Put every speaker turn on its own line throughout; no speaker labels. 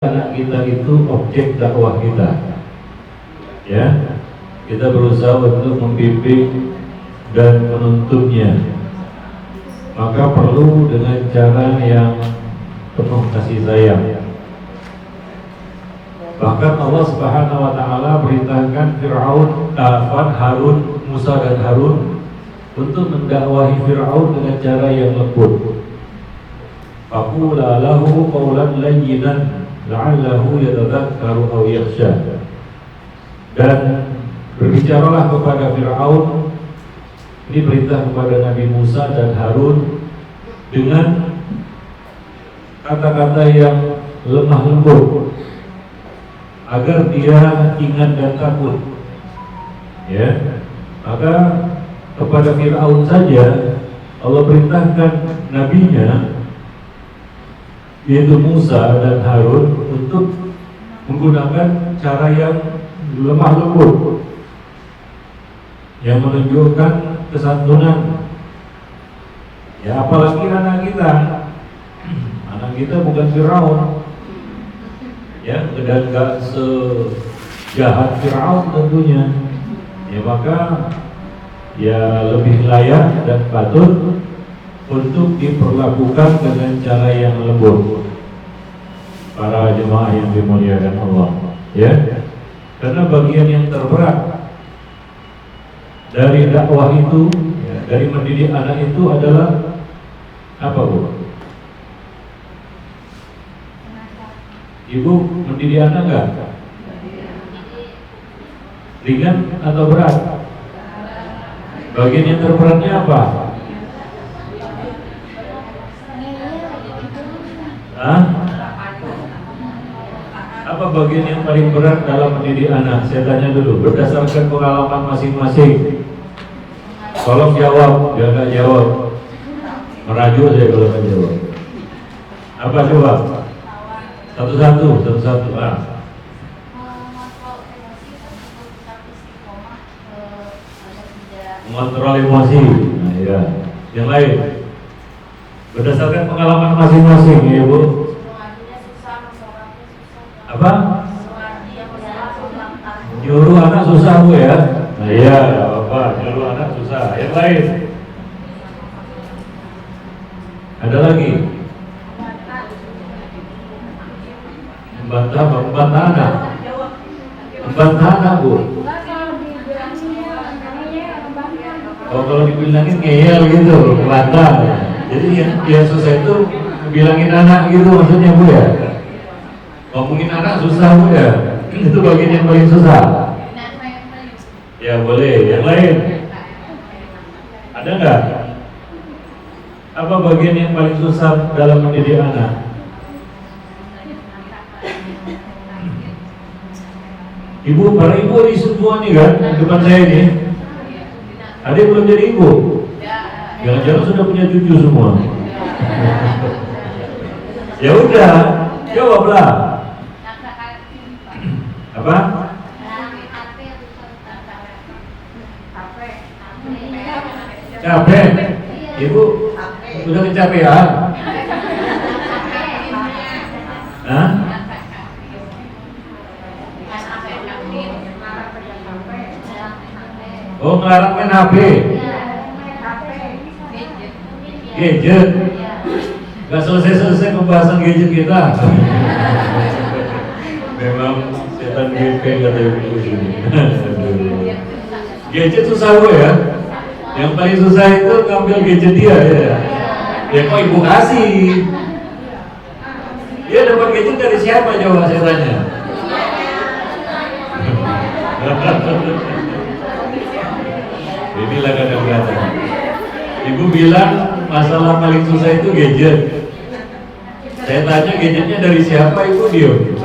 anak kita itu objek dakwah kita, ya. Kita berusaha untuk membimbing dan menuntunnya, maka perlu dengan cara yang penuh kasih sayang. Bahkan Allah Subhanahu wa taala perintahkan Harun, Musa dan Harun untuk mendakwahi Fir'aun dengan cara yang lembut. Faqula lahu qawlan layyinan la'allahu yatadhakkaru aw yakhsha. Dan berbicaralah kepada Fir'aun, ini perintah kepada Nabi Musa dan Harun, dengan kata-kata yang lemah lembut agar dia ingat dan takut, ya. Maka kepada Fir'aun saja Allah perintahkan nabinya, yaitu Musa dan Harun, untuk menggunakan cara yang lemah lembut, yang menunjukkan kesantunan. Ya, apalagi anak kita bukan Firaun, ya, dan gak sejahat Firaun tentunya. Ya, maka ya lebih layak dan patut untuk diperlakukan dengan cara yang lembut, para jemaah yang dimuliakan Allah, ya. Karena bagian yang terberat dari dakwah itu, ya, dari mendidik anak itu adalah apa, Bu? Ibu mendidik anak enggak? Ringan atau berat? Bagian yang terberatnya apa? Hah? Apa bagian yang paling berat dalam mendidik anak? Saya tanya dulu, berdasarkan pengalaman masing-masing. Tolong jawab, dia nggak jawab, merajuk saya kalau nggak jawab. Apa coba? Satu-satu. Mengontrol emosi. Nah, ya. Yang lain, berdasarkan pengalaman masing-masing, ya Bu. Apa? Nyuruh anak susah, Bu, ya. Nah, iya, apa? Nyuruh anak susah. Yang lain, ada lagi? Membantah anak, Bu. Oh, kalau dibilangin ngeyel gitu, membantah. Jadi yang susah itu bilangin anak gitu maksudnya, Bu, ya. Ngomongin anak susah, Bu, ya. Itu bagian yang paling susah. Ya boleh. Yang lain ada nggak? Apa bagian yang paling susah dalam mendidik anak? Ibu, para ibu ini semua nih kan, depan saya ini, ada yang belum jadi ibu? Jangan-jangan sudah punya cucu semua. Ya udah, jawablah. Apa? Capek. Ibu sudah kecapean? Hah? Oh, ngelarang main HP. Gadget. Gak selesai pembahasan gadget kita. Memang setan GP kata ibu ini. Gadget susah, Bu, ya. Yang paling susah itu ngambil gadget dia, ya. Ya kok ibu kasih? Dia dapat gadget dari siapa, coba saya tanya? Inilah kadang-kadang ibu bilang masalah paling susah itu gadget. Saya tanya gadgetnya dari siapa, ibu diam.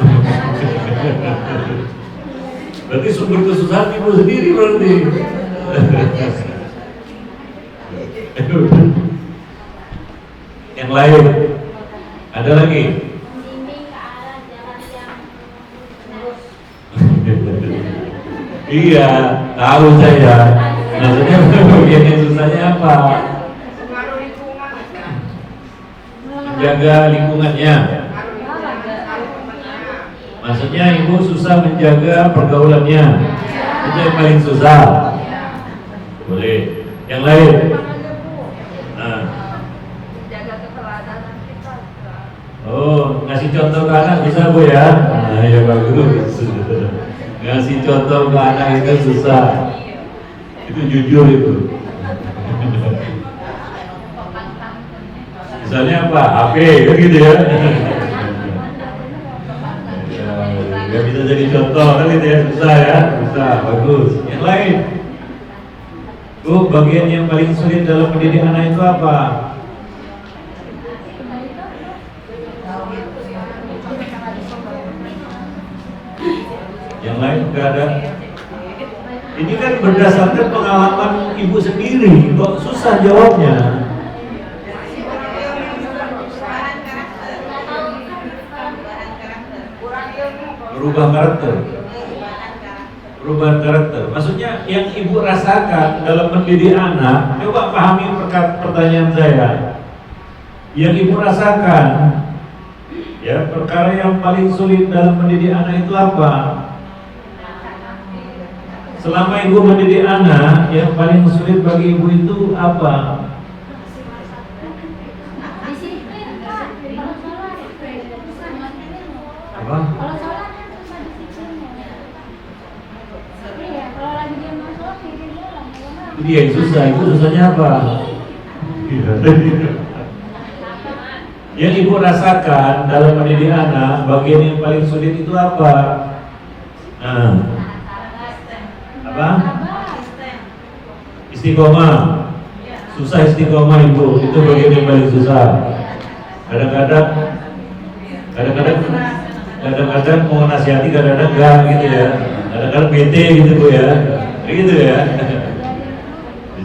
Berarti sumber kesusahan ibu sendiri berarti. Yang lain ada lagi? Iya, tahu saya. Maksudnya bagian yang susahnya apa? Menjaga lingkungannya. Maksudnya ibu susah menjaga pergaulannya, itu yang paling susah. Boleh. Yang lain? Nah.
Jaga keteladanan kita.
Oh, ngasih contoh ke anak bisa Bu ya? Nah, ya bagus. Ngasih contoh ke anak itu susah. Itu jujur itu. Misalnya apa? HP kan gitu ya. Gak bisa jadi contoh kan gitu ya, susah ya, susah, bagus. Yang lain, Bu, bagian yang paling sulit dalam mendidik anak itu apa? Yang lain gak ada. Ini kan berdasarkan pengalaman ibu sendiri, kok susah jawabnya. Perubahan karakter. Maksudnya yang ibu rasakan dalam mendidik anak. Coba pahami pertanyaan saya. Yang ibu rasakan, ya, perkara yang paling sulit dalam mendidik anak itu apa? Selama ibu mendidik anak, yang paling sulit bagi ibu itu apa? Apa? Dia yang susah, itu susahnya apa? Yang ibu rasakan dalam mendidik anak, bagian yang paling sulit itu apa? Nah, apa? Istiqomah. Susah istiqomah ibu, itu bagian yang paling susah. Kadang-kadang mau nasihati, kadang-kadang enggak gitu ya. Kadang-kadang bete gitu Bu ya. Gitu ya.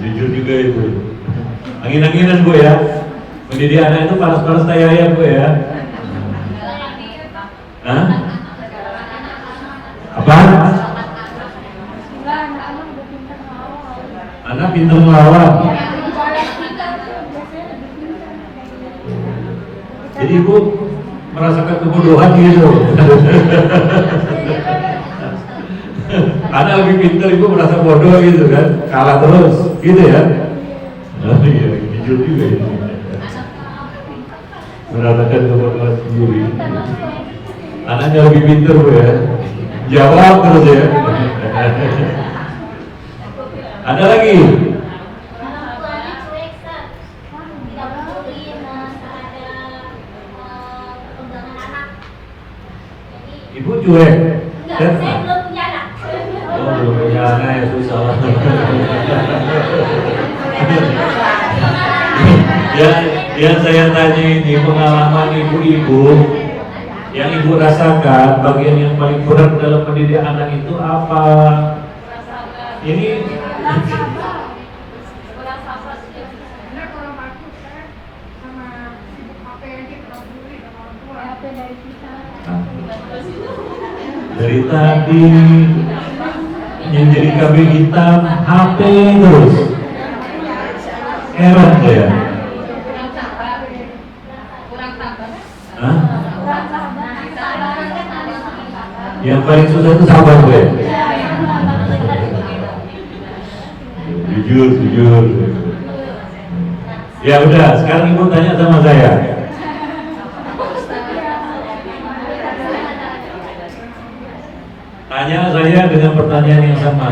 Jujur juga itu. Angin-anginan Bu ya. Mendidik anak itu panas-panas tayang Bu ya. Hah? Apa? Anak pintar melawan. Jadi ibu merasakan kebodohan gitu. Anak lebih pintar, ibu merasa bodoh gitu kan, kalah terus, gitu ya. Oh iya, jujur juga ini. Merasakan kebodohan sendiri. Anaknya lebih pintar Bu ya, jawab terus ya. Ada lagi? Ibu cuek?
Enggak, saya belum punya anak.
Oh, belum punya anak ya susah. Yang saya tanya ini pengalaman ibu-ibu yang ibu rasakan, bagian yang paling berat dalam mendidik anak itu apa? Ini dari tadi yang jadi kambing hitam HP terus heran ya. Hah? Yang paling susah itu sabar gue. Jujur. Ya udah, sekarang ibu tanya sama saya. Tanya saya dengan pertanyaan yang sama.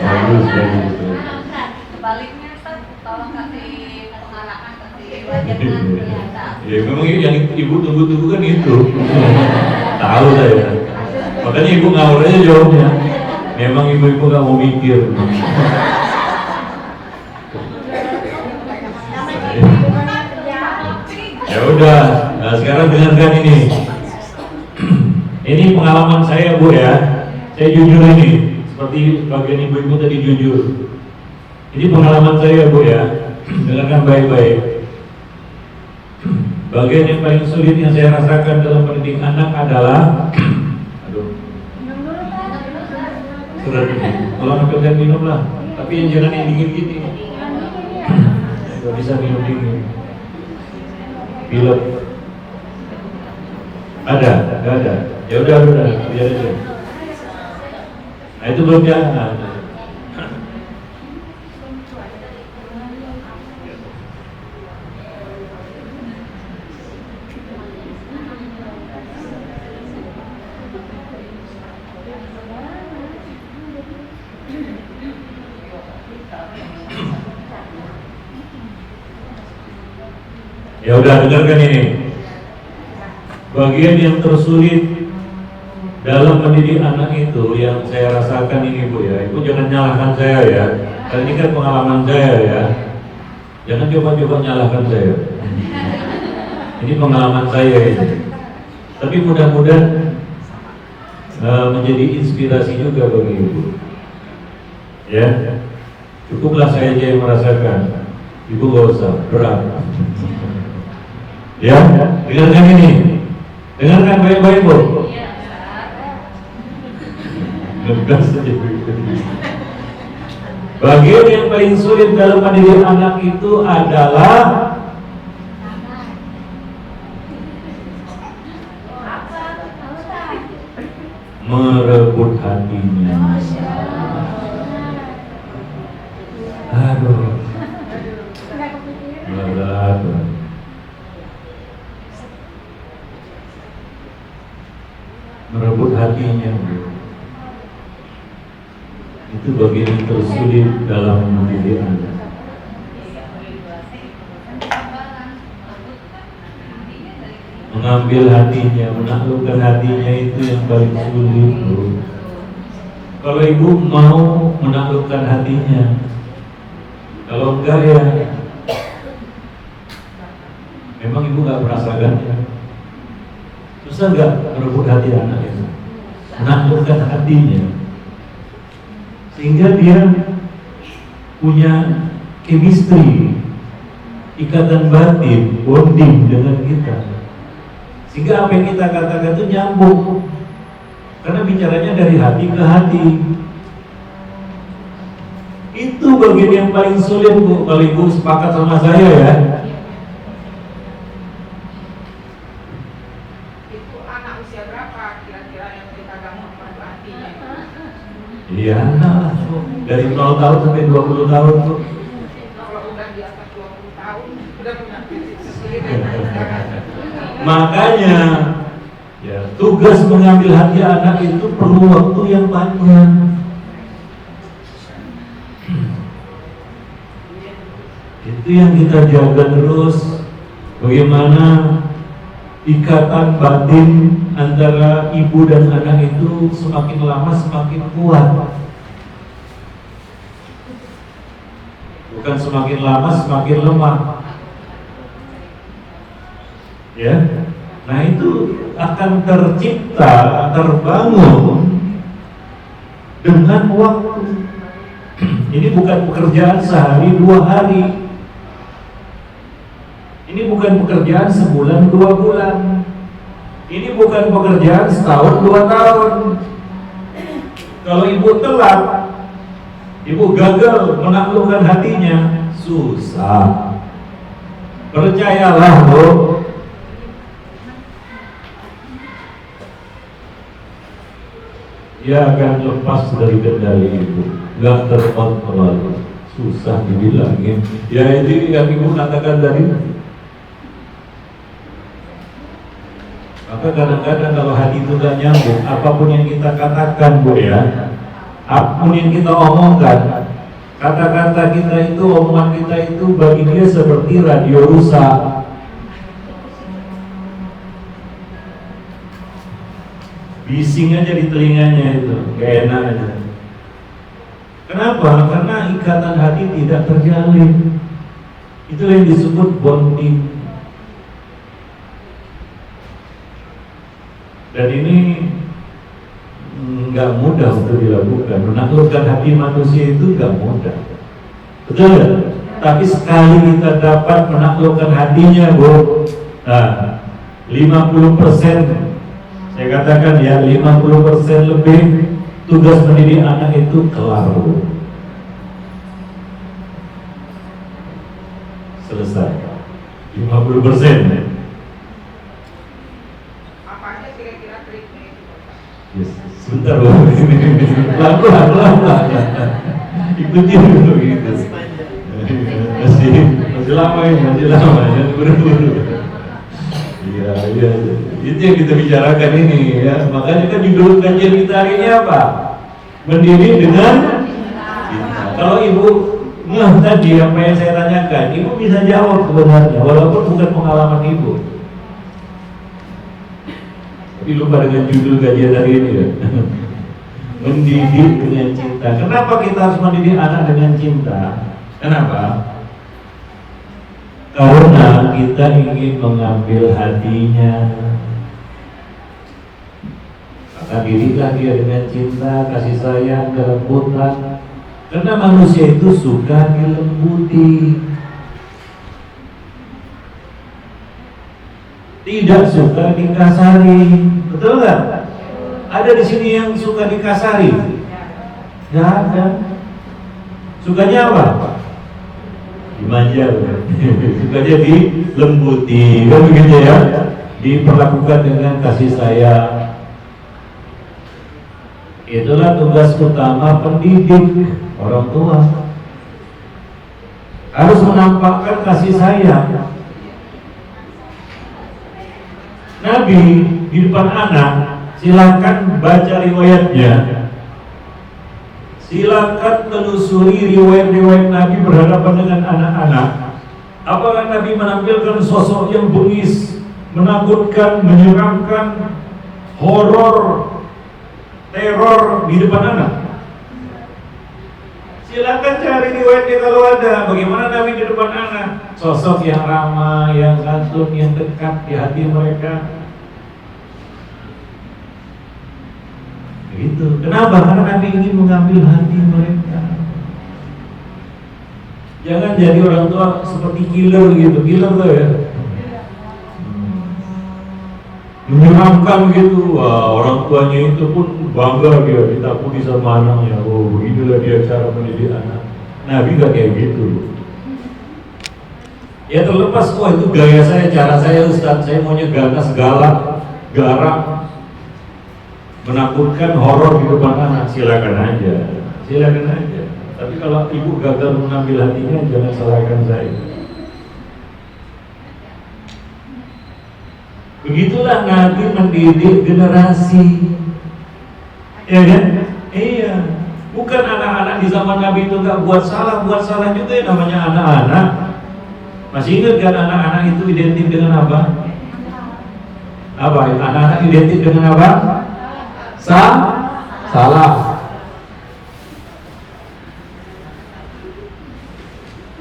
Bagus.
Sebaliknya, tolong kasih pengarahan, kasih wajangan kelihatan.
Ya memang yang ibu tunggu-tunggu kan itu. Tahu saya. Makanya ibu ngawur aja jawabnya. Memang ibu-ibu gak mau mikir. Ya udah, nah sekarang dengarkan ini. Ini pengalaman saya Bu ya. Saya jujur ini, seperti bagian ibu-ibu tadi jujur. Ini pengalaman saya Bu ya. Dengarkan baik-baik. Bagian yang paling sulit yang saya rasakan dalam mendidik anak adalah surat ini. Kalau ambilkan minum lah, tapi yang jangan yang dingin gini. nggak bisa minum dingin. Pilek. Ada, nggak ada. Ya udah, biar aja. Nah itu belum jangan. Ya udah, dengarkan ini. Bagian yang tersulit dalam mendidik anak itu yang saya rasakan ini Bu ya. Ibu jangan nyalahkan saya ya. Karena ini kan pengalaman saya ya. Jangan coba-coba nyalahkan saya. Ini pengalaman saya ini. Tapi mudah-mudahan menjadi inspirasi juga bagi Ibu. Ya, cukuplah saya aja yang merasakan. Ibu gak usah berat. Ya, dengarkan ini. Dengarkan baik-baik Bu. Bagian yang paling sulit dalam mendidik anak itu adalah merebut hatinya. Aduh, berat. Merebut hatinya. Itu bagian yang tersulit dalam mendidik anak. Mengambil hatinya, menaklukkan hatinya itu yang paling sulit, Bu. Kalau ibu mau menaklukkan hatinya, kalau enggak ya memang ibu nggak merasakan ya. Susah nggak merebut hati anak itu, menaklukkan hatinya, sehingga dia punya chemistry, ikatan batin, bonding dengan kita, sehingga apa yang kita katakan itu nyambung, karena bicaranya dari hati ke hati. Itu bagian yang paling sulit, Bu. Kalau ibu sepakat sama saya ya.
Itu anak usia berapa kira-kira yang kita ganggu pada hatinya?
Iya, nah, dari 0 tahun sampai 20 tahun tuh.
Kalau udah di atas 20 tahun udah punya fisik sendiri.
Makanya ya, tugas mengambil hati anak itu perlu waktu yang panjang. Itu yang kita jaga terus. Bagaimana ikatan batin antara ibu dan anak itu semakin lama semakin kuat. Bukan semakin lama semakin lemah. Ya. Nah itu akan tercipta, terbangun dengan waktu. Ini bukan pekerjaan sehari 2 hari. Ini bukan pekerjaan sebulan 2 bulan. Ini bukan pekerjaan setahun 2 tahun. Kalau ibu telat, ibu gagal menaklukkan hatinya, susah. Percayalah, Bu. Dia akan lepas dari kendali ibu, nggak terkontrol, susah dibilangin. Ya ini yang ibu katakan tadi. Maka kadang-kadang kalau hati itu nggak nyambung, apapun yang kita katakan, Bu ya, apapun yang kita omongkan, kata-kata kita itu, omongan kita itu bagi dia seperti radio rusak. Bising aja di telinganya itu, gak enak aja. Kenapa? Karena ikatan hati tidak terjalin. Itu yang disebut bonding. Dan ini nggak mudah untuk dilakukan. Menaklukkan hati manusia itu nggak mudah, betul ya? Tapi sekali kita dapat menaklukkan hatinya, Bu, nah 50%, saya katakan ya 50% lebih tugas mendidik anak itu kelar. selesai. 50%.
Apa aja kira-kira triknya itu, Pak?
Yes. Sebentar loh, pelan-pelan. Ikutin dulu gitu. Masih lama ini, jangan buru-buru. Iya, itu yang kita bicarakan ini ya. Makanya kan judul kajian kita hari ini apa? Mendidik dengan cinta. Kalau ibu tadi apa yang saya tanyakan, ibu bisa jawab sebenarnya, walaupun bukan pengalaman ibu. Tapi lupa dengan judul kajian hari ini ya. Mendidik dengan cinta. Kenapa kita harus mendidik anak dengan cinta? Kenapa? Karena kita ingin mengambil hatinya. Maka didiklah dia dengan cinta, kasih sayang, kelembutan. Karena manusia itu suka dilembuti, tidak suka dikasari. Betul nggak? Ada di sini yang suka dikasari? Nggak ada. Sukanya apa? Dimanja, sukanya dilembuti, kan begitu ya? Diperlakukan dengan kasih sayang. Itulah tugas utama pendidik, orang tua. Harus menampakkan kasih sayang. Nabi di depan anak, silakan baca riwayatnya. Silakan telusuri riwayat-riwayat Nabi berhadapan dengan anak-anak. Apakah Nabi menampilkan sosok yang bengis, menakutkan, menyeramkan, horor, teror di depan anak? Silakan cari riwayatnya kalau ada. Bagaimana Nabi di depan anak? Sosok yang ramah, yang santun, yang dekat di hati mereka. Begitu. Kenapa? Karena Nabi ingin mengambil hati mereka. Jangan jadi orang tua seperti killer gitu. Killer tuh ya, menyeramkan gitu. Wah, orang tuanya itu pun bangga dia ditakuti sama anaknya. Oh, beginilah dia cara mendidik anak. Nabi gak kayak gitu. Ya terlepas, wah itu gaya saya, cara saya Ustaz, saya maunya ganas, galak, garang, menakutkan, horor di depan anak. Silakan aja. Tapi kalau ibu gagal mengambil hatinya, jangan salahkan saya. Begitulah Nabi mendidik generasi, ya kan? Iya. Bukan anak-anak di zaman Nabi itu nggak buat salah juga ya, namanya anak-anak. Masih ingat kan anak-anak itu identik dengan apa? Anak-anak identik dengan apa? Salah.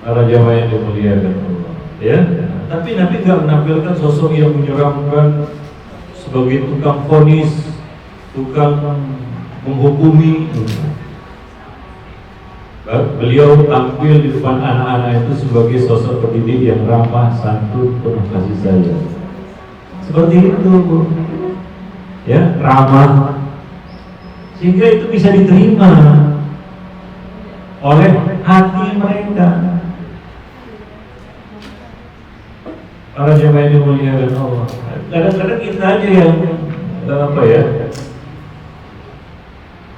Para jamaah yang dimuliakan Allah, ya. Tapi Nabi nggak menampilkan sosok yang menyeramkan sebagai tukang vonis, tukang menghukumi. Beliau tampil di depan anak-anak itu sebagai sosok pendidik yang ramah, santun, penuh kasih sayang. Seperti itu, ya, ramah, sehingga itu bisa diterima oleh hati mereka. Para jemaah yang dimuliakan Allah. Kadang-kadang kita aja yang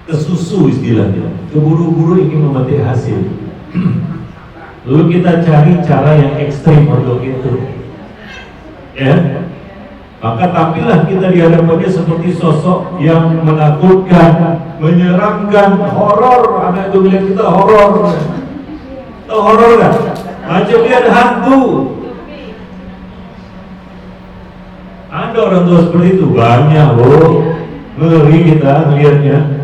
kesusu istilahnya, keburu-buru ingin memetik hasil. Lalu kita cari cara yang ekstrim untuk itu, ya. Maka tampillah kita di hadapannya seperti sosok yang menakutkan, menyeramkan, horor. Anak itu melihat kita horor. Tahu horor kan? Macam lihat hantu. Ada orang tua seperti itu, banyak loh. Ngeri kita melihatnya.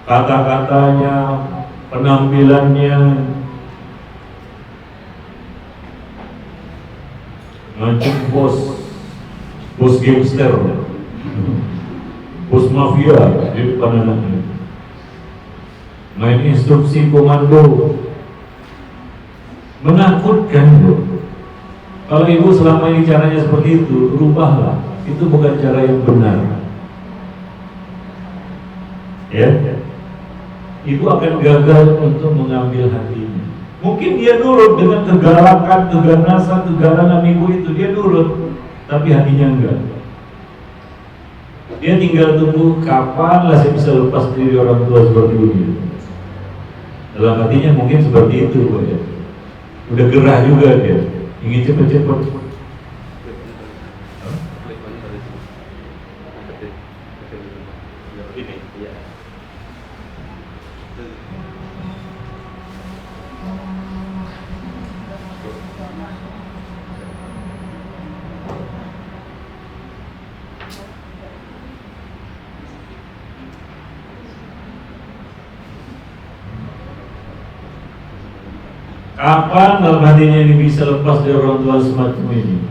Kata-katanya, penampilannya, macam bos gangster, bos mafia di depan anaknya, main instruksi komando, menakutkan loh. Kalau ibu selama ini caranya seperti itu, rubahlah. Itu bukan cara yang benar, ya. Ibu akan gagal untuk mengambil hatinya. Mungkin dia nurut dengan kegalakan, keganasan, kegarangan ibu itu, dia nurut, tapi hatinya enggak. Dia tinggal tunggu kapan lah saya bisa lepas diri orang tua seperti ini. Dalam hatinya mungkin seperti itu, Pak, ya. Udah gerah juga dia, ingin cepat-cepat. Kapan dalam hatinya ini bisa lepas dari orang tua semacam ini?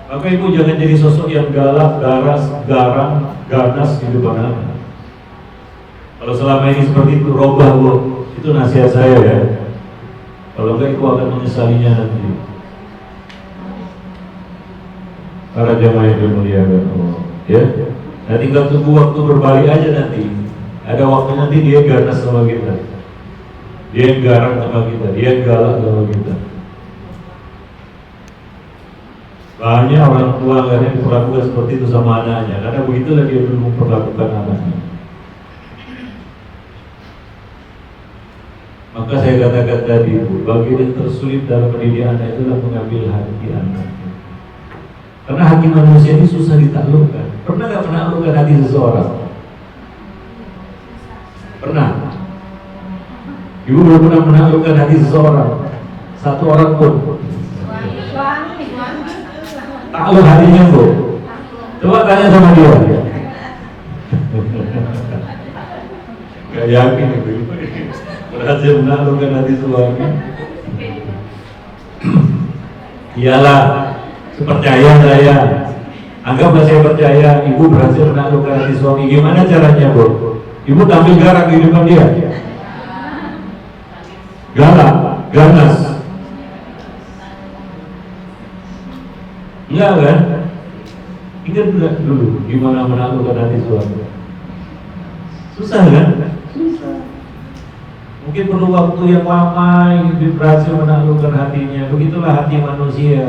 Maka ibu jangan jadi sosok yang galak, garang, ganas di depan anak. Kalau selama ini seperti itu, robah, Bu. Itu nasihat saya, ya. Kalau enggak, ibu akan menyesalinya nanti. Para jamaah yang dimuliakan Allah, ya. Nah, tinggal tunggu waktu berbalik aja nanti. Ada waktu nanti dia ganas sama kita. Dia yang garang sama kita, dia yang galak sama kita. Banyak orang tua yang diperlakukan seperti itu sama anaknya, karena begitulah dia dulu memperlakukan anaknya. Maka saya katakan tadi, Bu, bagian tersulit dalam mendidik anak itulah mengambil hati anak. Karena hati manusia ini susah ditaklukkan. Pernah nggak menaklukkan hati seseorang? Pernah. Ibu belum pernah menaklukkan hati seseorang, satu orang pun. Takluk hatinya, Bu. Coba tanya sama dia. Gak yakin Ibu berhasil menaklukkan hati suami. Iyalah, percaya saya. Anggaplah saya percaya Ibu berhasil menaklukkan hati suami. Gimana caranya, Bu? Ibu tampil garang di depan dia, galak, ganas. Enggak kan? Ingat enggak dulu gimana menaklukkan hati suami? Susah kan? Susah. Mungkin perlu waktu yang lama Ibu berhasil menaklukkan hatinya. Begitulah hati manusia.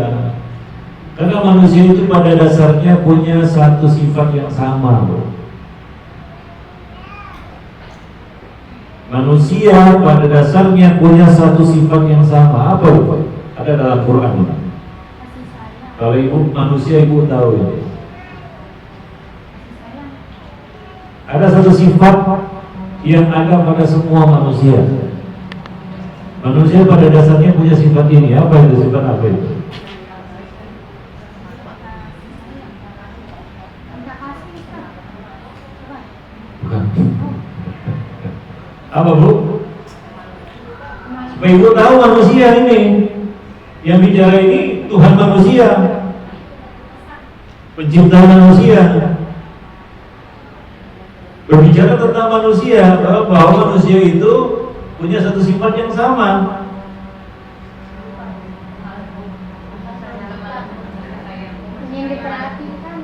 Karena manusia itu pada dasarnya punya satu sifat yang sama, Bu. Manusia pada dasarnya punya satu sifat yang sama. Apa, Bu? Ada dalam Quran. Kalau ibu manusia, ibu tahu ini. Ada satu sifat yang ada pada semua manusia. Manusia pada dasarnya punya sifat ini. Apa itu? Sifat apa itu? Bukan. Apa, Bu? Supaya ibu tahu manusia ini, yang bicara ini Tuhan manusia, pencipta manusia, berbicara tentang manusia, bahwa manusia itu punya satu sifat yang sama.
Yang diperhatikan,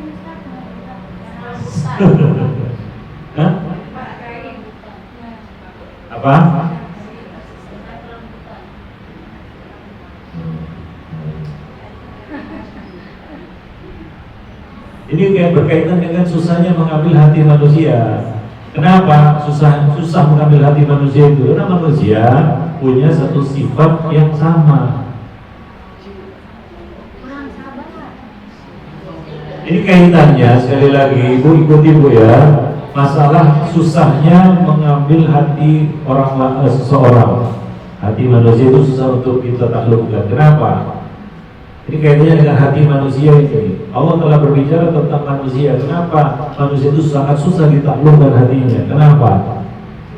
Hah? Apa? Ini kayak berkaitan dengan susahnya mengambil hati manusia. Kenapa susah mengambil hati manusia itu? Karena manusia punya satu sifat yang sama. Ini kaitannya sekali lagi, Ibu ikuti, Bu, ya. Masalah susahnya mengambil hati seseorang. Hati manusia itu susah untuk kita taklukkan. Kenapa? Ini kaitannya dengan hati manusia ini. Allah telah berbicara tentang manusia. Kenapa manusia itu sangat susah ditaklukkan hatinya? Kenapa?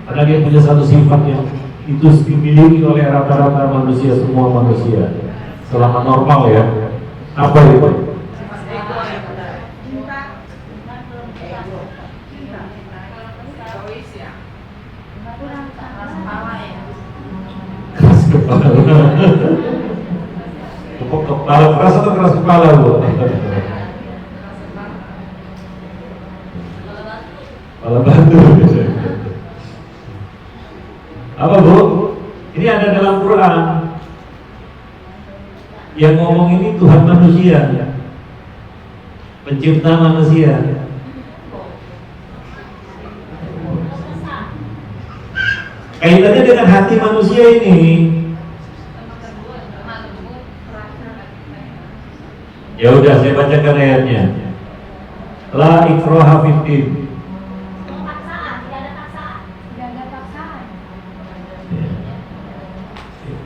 Karena dia punya satu sifat yang itu dimiliki oleh rata-rata manusia, semua manusia selama normal, ya. Apa itu? Kepala keras atau keras kepala, Bu? Kepala batu. Apa, Bu? Al-Quran. Yang ngomong ini Tuhan manusia, pencipta manusia. Kaitannya dengan hati manusia ini. Ya udah, saya bacakan ayatnya. La ikraha fiddin.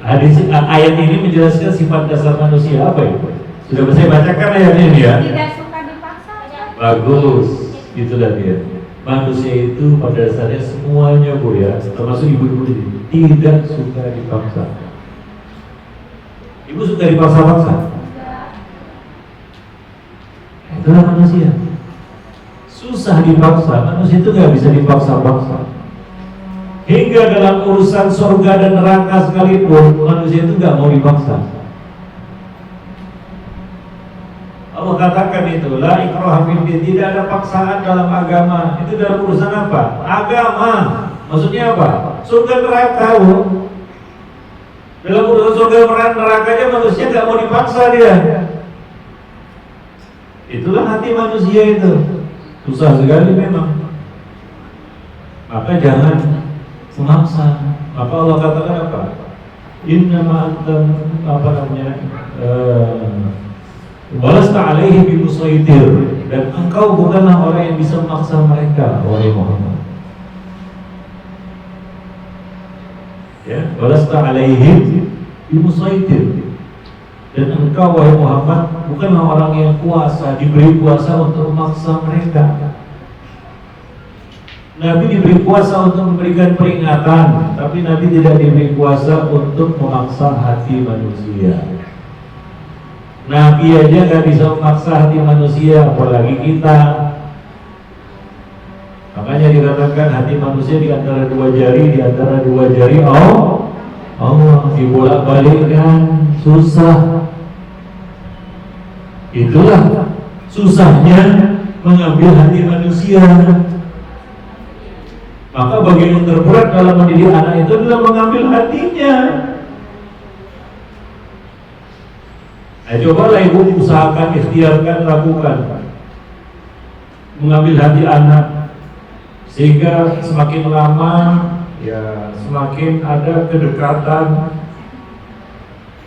Hadis ayat ini menjelaskan sifat dasar manusia apa itu? Sudah saya bacakan ayatnya ini ya.
Tidak suka dipaksa.
Bagus, itulah dia. Manusia itu pada dasarnya semuanya Bu ya, termasuk ibu-ibu ini tidak suka dipaksa. Ibu suka dipaksa-paksa? Itulah manusia. Susah dipaksa, manusia itu nggak bisa dipaksa-paksa. Hingga dalam urusan surga dan neraka sekalipun manusia itu nggak mau dipaksa. Allah katakan itu, la ikraha fiddin, tidak ada paksaan dalam agama. Itu dalam urusan apa? Agama. Maksudnya apa? Surga neraka. Dalam urusan surga nerakanya manusia nggak mau dipaksa dia. Itulah hati manusia itu. Susah sekali memang. Maka jangan memaksa. Maka Allah katakan apa? Innama antum apa namanya? Walasta alaihi bimusaitir, dan engkau bukanlah orang yang bisa memaksa mereka, wahai Muhammad. Ya, walasta alaihi bimusaitir, dan engkau wahai Muhammad bukanlah orang yang kuasa, diberi kuasa untuk memaksa mereka. Nabi diberi kuasa untuk memberikan peringatan, tapi Nabi tidak diberi kuasa untuk memaksa hati manusia. Nabi aja gak bisa memaksa hati manusia, apalagi kita. Makanya dikatakan hati manusia di antara dua jari, Allah dibolak-balikkan, susah. Itulah susahnya mengambil hati manusia. Maka bagian yang terberat dalam mendidik anak itu adalah mengambil hatinya. Cobalah ibu usahakan, ikhtiarkan, lakukan mengambil hati anak, sehingga semakin lama ya semakin ada kedekatan,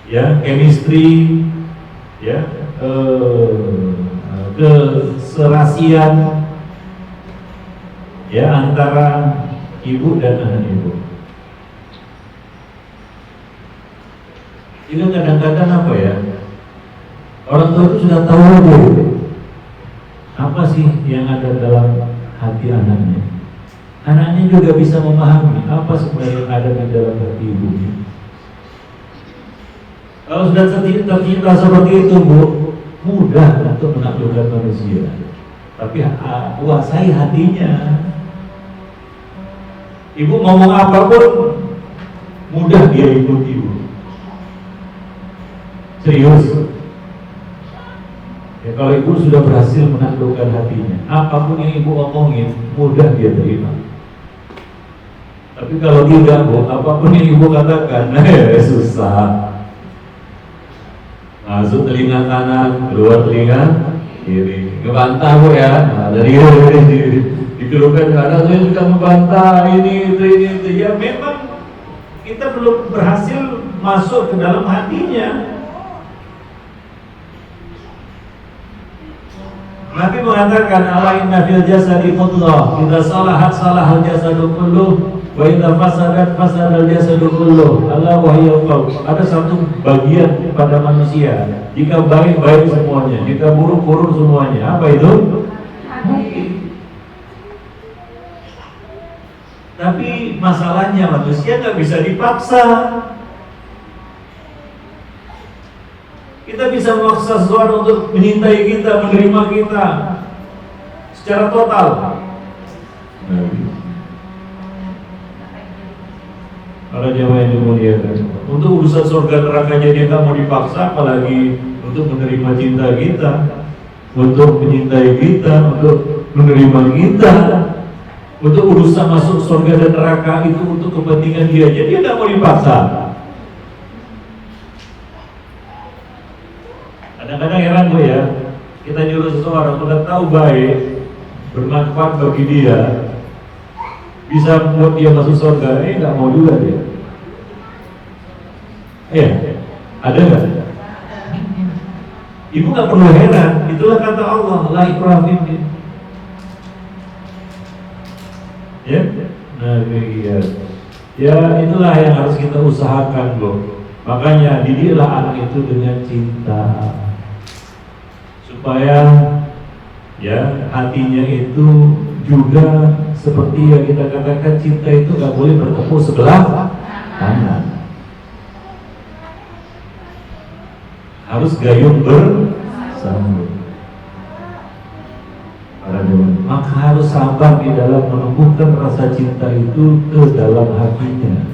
ya chemistry, ya keserasian, ya antara ibu dan anak ibu. Itu kadang-kadang apa ya, orang tua itu sudah tahu deh apa sih yang ada dalam hati anaknya. Anaknya juga bisa memahami apa sebenarnya yang ada di dalam hati ibunya. Kalau sudah tercipta seperti itu Bu, mudah untuk menaklukkan manusia. Tapi kuasai hatinya. Ibu ngomong apapun mudah dia ikut ibu. Serius. Ya, kalau ibu sudah berhasil menaklukkan hatinya, apapun yang ibu omongin mudah dia terima. Tapi kalau tidak Bu, apapun yang ibu katakan susah. Masuk telinga kanan, keluar telinga kiri. Ngebantah Bu ya. Nah, dari dikeluhkan kadang saya suka membantah ini itu. Ya memang kita belum berhasil masuk ke dalam hatinya. Nabi mengatakan ala inna fil jasadi mudghah, idza salahat salahal jasadu kulluh wa idza fasadat fasadal jasadu kulluh. Ala wa hiya qalb. Ada satu bagian pada manusia, jika baik baik semuanya, jika buruk buruk semuanya. Apa itu? Hati. Tapi masalahnya manusia nggak bisa dipaksa. Kita bisa memaksa seseorang untuk menyintai kita, menerima kita secara total. Para jamaah yang dimuliakan, untuk urusan surga neraka dia nggak mau dipaksa, apalagi untuk menerima cinta kita, untuk menyintai kita, untuk menerima kita. Untuk urusan masuk surga dan neraka itu untuk kepentingan dia aja, dia nggak mau dipaksa. Kadang-kadang heran gue ya, kita nyuruh seseorang udah tahu baik, bermanfaat bagi dia, bisa membuat dia masuk surga, nggak mau juga dia. Iya, ada nggak? Ibu nggak perlu heran, itulah kata Allah, la ikraha fiddin. Ya, nah iya. Ya itulah yang harus kita usahakan loh. Makanya didiklah anak itu dengan cinta, supaya ya hatinya itu juga seperti yang kita katakan, cinta itu nggak boleh bertemu sebelah kanan, harus gayung bersambut. Maka harus sabar di dalam menumbuhkan rasa cinta itu ke dalam hatinya.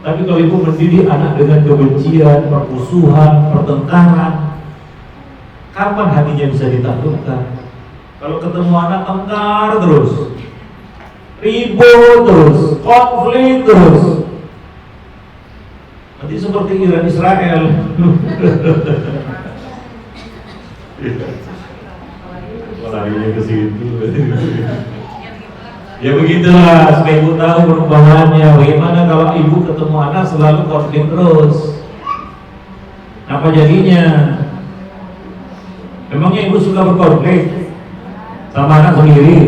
Tapi kalau ibu mendidik anak dengan kebencian, permusuhan, pertengkaran, kapan hatinya bisa ditaklukkan? Kalau ketemu anak tengkar terus, ribut terus, konflik terus, nanti seperti Iran Israel. Larinya ke situ. Ya begitulah, supaya ibu tahu perubahannya. Bagaimana kalau ibu ketemu anak selalu konflik terus? Apa jadinya? Memangnya ibu suka berkonflik sama anak sendiri?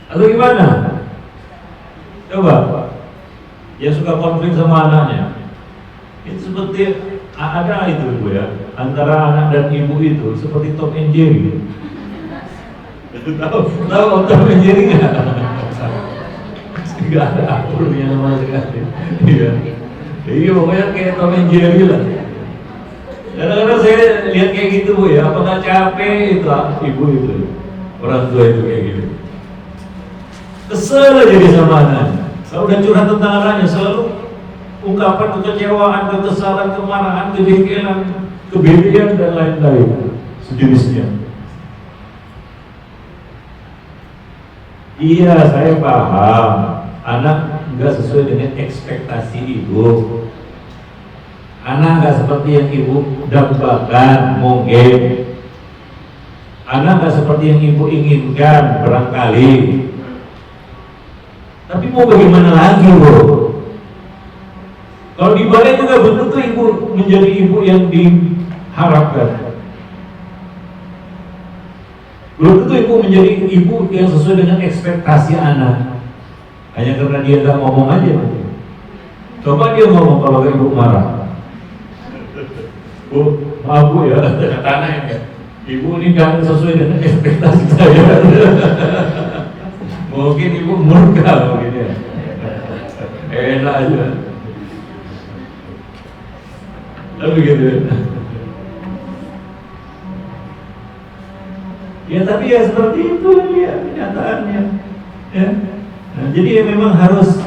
Atau gimana? Coba, ya suka konflik sama anaknya. Itu seperti ada itu ibu ya, antara anak dan ibu itu seperti Tom and Jerry. Tahu Tom and Jerry nggak? Nggak ada akurnya sama sekali. Iya, iya pokoknya kayak Tom and Jerry lah. Kadang-kadang saya lihat kayak gitu bu ya, apakah capek itu ibu itu, orang tua itu kayak gitu. Kesel aja dia sama anaknya. Kalau udah curhat tentang anaknya selalu ungkapan kekecewaan, kekesalan, kemarahan, kejengkelan, kebencian dan lain-lain sejenisnya. Iya, saya paham. Anak nggak sesuai dengan ekspektasi ibu. Anak nggak seperti yang ibu dambakan, mungkin. Anak nggak seperti yang ibu inginkan barangkali. Tapi mau bagaimana lagi, bu? Kalau dibalik juga belum tentu ibu menjadi ibu yang diharapkan. Belum tentu ibu menjadi ibu yang sesuai dengan ekspektasi anak. Hanya karena dia nggak ngomong aja. Coba dia ngomong kalau ibu marah. Bu, maaf bu ya, kata anak ya. Ibu ini nggak sesuai dengan ekspektasi saya. Mungkin ibu murka mungkin ya. Enak aja. Lalu gitu ya, tapi ya seperti itu ya kenyataannya ya. Nah, jadi ya memang harus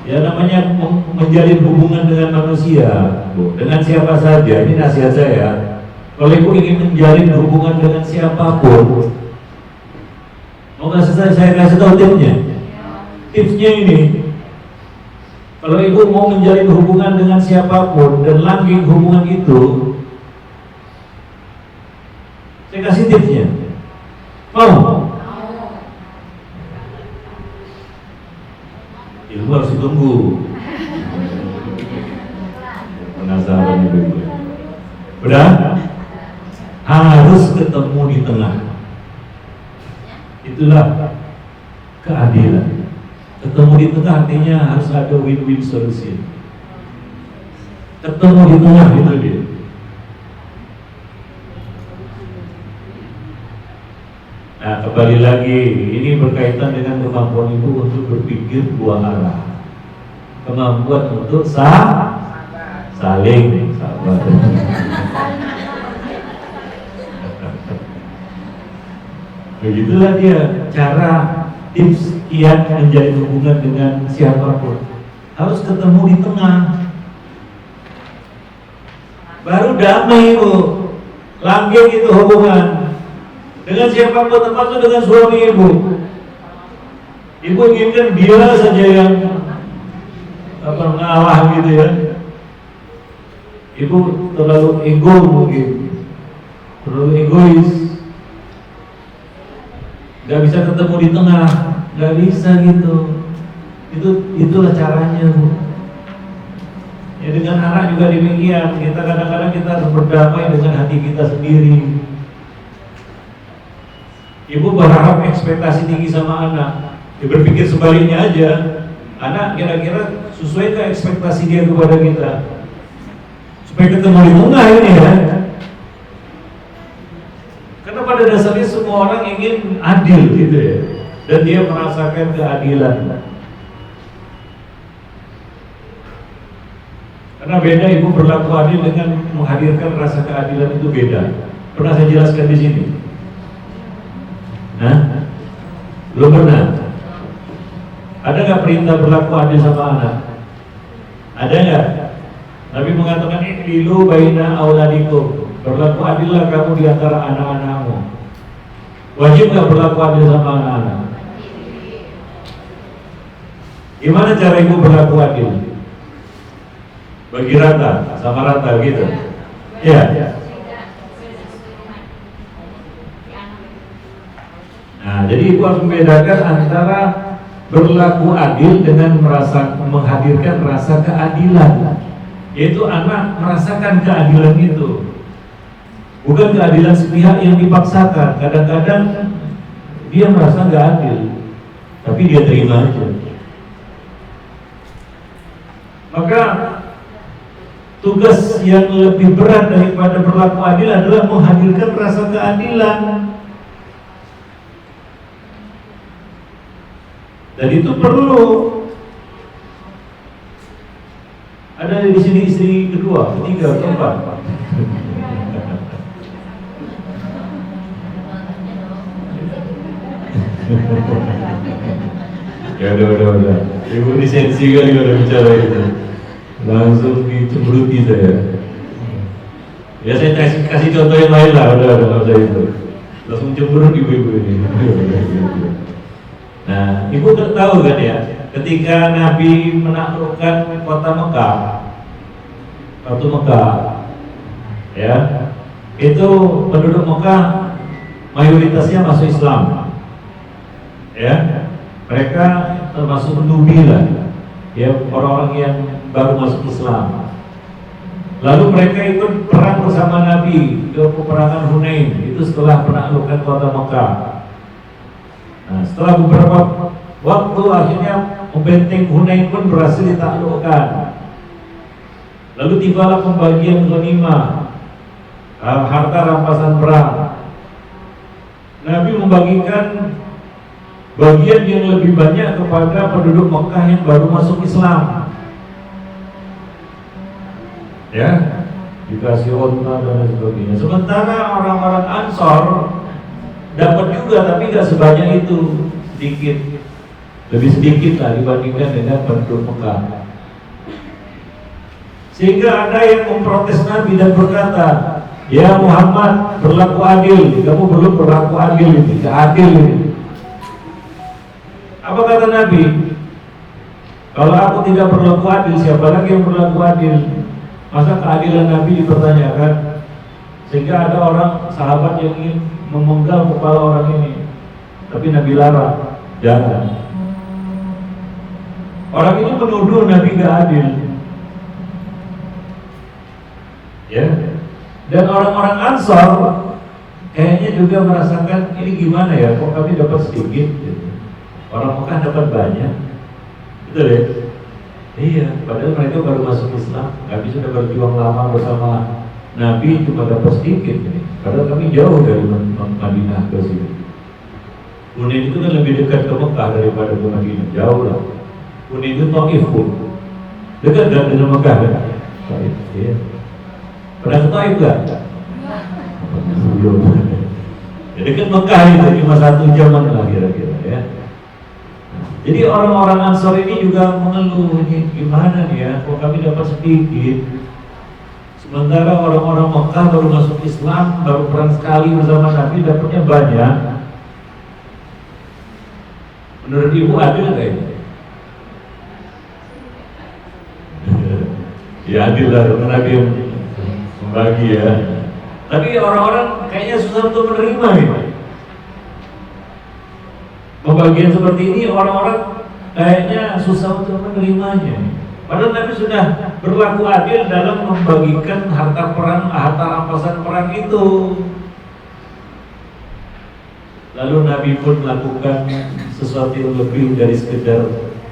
ya namanya menjalin hubungan dengan manusia, bu, dengan siapa saja. Ini nasihat saya, kalau ibu ingin menjalin hubungan dengan siapapun, mau saya kasih tahu tipsnya ini. Kalau ibu mau menjalin hubungan dengan siapapun dan langgeng hubungan itu, saya kasih tipsnya. Mau? Ilmu harus ditunggu. Penasaran itu. Udah? Harus ketemu di tengah. Itulah keadilan. Ketemu di tengah artinya harus ada win-win solution. Ketemu di tengah itu dia. Nah, kembali lagi, ini berkaitan dengan kemampuan ibu untuk berpikir dua arah. Kemampuan untuk saling sabar. Begitulah dia cara tips kiat menjalin hubungan dengan siapapun. Harus ketemu di tengah. Baru damai bu, langgeng itu hubungan. Dengan siapapun, termasuk dengan suami ibu. Ibu inginkan dia saja yang ngalah gitu ya. ibu terlalu ego mungkin, terlalu egois, nggak bisa ketemu di tengah, nggak bisa gitu. Itulah caranya, Bu. Ya dengan anak juga demikian. Kita kadang-kadang kita harus berdamai dengan hati kita sendiri. Ibu berharap ekspektasi tinggi sama anak, dia berpikir sebaliknya aja. Anak kira-kira sesuai ke ekspektasi dia kepada kita, supaya ketemu di tengah ini ya. Karena pada dasarnya semua orang ingin adil gitu ya, dan dia merasakan keadilan. Karena beda ibu berlaku adil dengan menghadirkan rasa keadilan, itu beda. Pernah saya jelaskan di sini? Hah? Belum pernah? Ada nggak perintah berlaku adil sama anak? Ada nggak? Nabi mengatakan iqlilu baina auladikum, berlaku adillah kamu di antara anak-anakmu. Wajib nggak berlaku adil sama anak-anak? Gimana cara ibu berlaku adil? Bagi rata, sama rata gitu. Ya. Nah, jadi ibu harus membedakan antara berlaku adil dengan menghadirkan rasa keadilan. Yaitu anak merasakan keadilan itu, bukan keadilan sepihak yang dipaksakan. Kadang-kadang dia merasa nggak adil, tapi dia terima aja. Maka tugas yang lebih berat daripada berlaku adil adalah menghadirkan rasa keadilan. Dan itu perlu. Ada di sini istri kedua, ketiga, keempat. Ya udah. Ibu ini sensi kali kalau bicara itu. Langsung dicemburuti saya. Ya saya kasih contoh yang lain lah, udah itu. Langsung cemberut ibu-ibu ini. Nah, ibu tahu kan ya, ketika Nabi menaklukkan kota Mekah, waktu Mekah, ya, itu penduduk Mekah mayoritasnya masuk Islam, ya, mereka termasuk Nubi lah, ya, orang-orang yang baru masuk Islam. Lalu mereka ikut perang bersama Nabi ke peperangan Hunain, itu setelah penaklukan kota Mekah. Nah, setelah beberapa waktu akhirnya pembenteng Hunain pun berhasil ditaklukkan. Lalu tibalah pembagian ghanimah, harta rampasan perang. Nabi membagikan bagian yang lebih banyak kepada penduduk Mekah yang baru masuk Islam. Ya, dikasih onta dan sebagainya. Sementara orang-orang Ansor dapat juga, tapi nggak sebanyak itu, sedikit, lebih sedikit lah dibandingkan dengan penduduk Mekah. Sehingga ada yang memprotes Nabi dan berkata, ya Muhammad, berlaku adil, kamu belum berlaku adil ini, gak adil ini. Apa kata Nabi? Kalau aku tidak berlaku adil, siapa lagi yang berlaku adil? Masa keadilan Nabi dipertanyakan? Sehingga ada orang sahabat yang ingin memenggal kepala orang ini, tapi Nabi larang, jangan. Orang ini menuduh Nabi gak adil, ya. Dan orang-orang Ansor kayaknya juga merasakan ini gimana ya, kok kami dapat sedikit, gitu. Orang Mekah dapat banyak, betul ya? Iya, padahal mereka baru masuk Islam, kami sudah berjuang lama bersama Nabi, cuma dapat sedikit ini. Padahal kami jauh dari Madinah ke sini. Hunain itu kan lebih dekat ke Mekah daripada ke Madinah, jauh lah. Hunain itu Taif pun dekat dengan Mekah kan? Taif, iya. Pernah ke Taif gak? Belum. Ya dekat Mekah itu cuma 1 jaman lah kira-kira ya. Jadi orang-orang Ansor ini juga mengeluh, ini gimana nih ya, kok kami dapat sedikit. Sementara orang-orang Mekah baru masuk Islam, baru perang sekali bersama Nabi, dapatnya banyak. Menurut ibu adil nggak ini? Ya adil lah, karena Nabi membagi ya. Tapi orang-orang kayaknya susah untuk menerima ini. Pembagian seperti ini orang-orang kayaknya susah untuk menerimanya. Padahal Nabi sudah berlaku adil dalam membagikan harta perang, harta rampasan perang itu. Lalu Nabi pun melakukan sesuatu yang lebih dari sekedar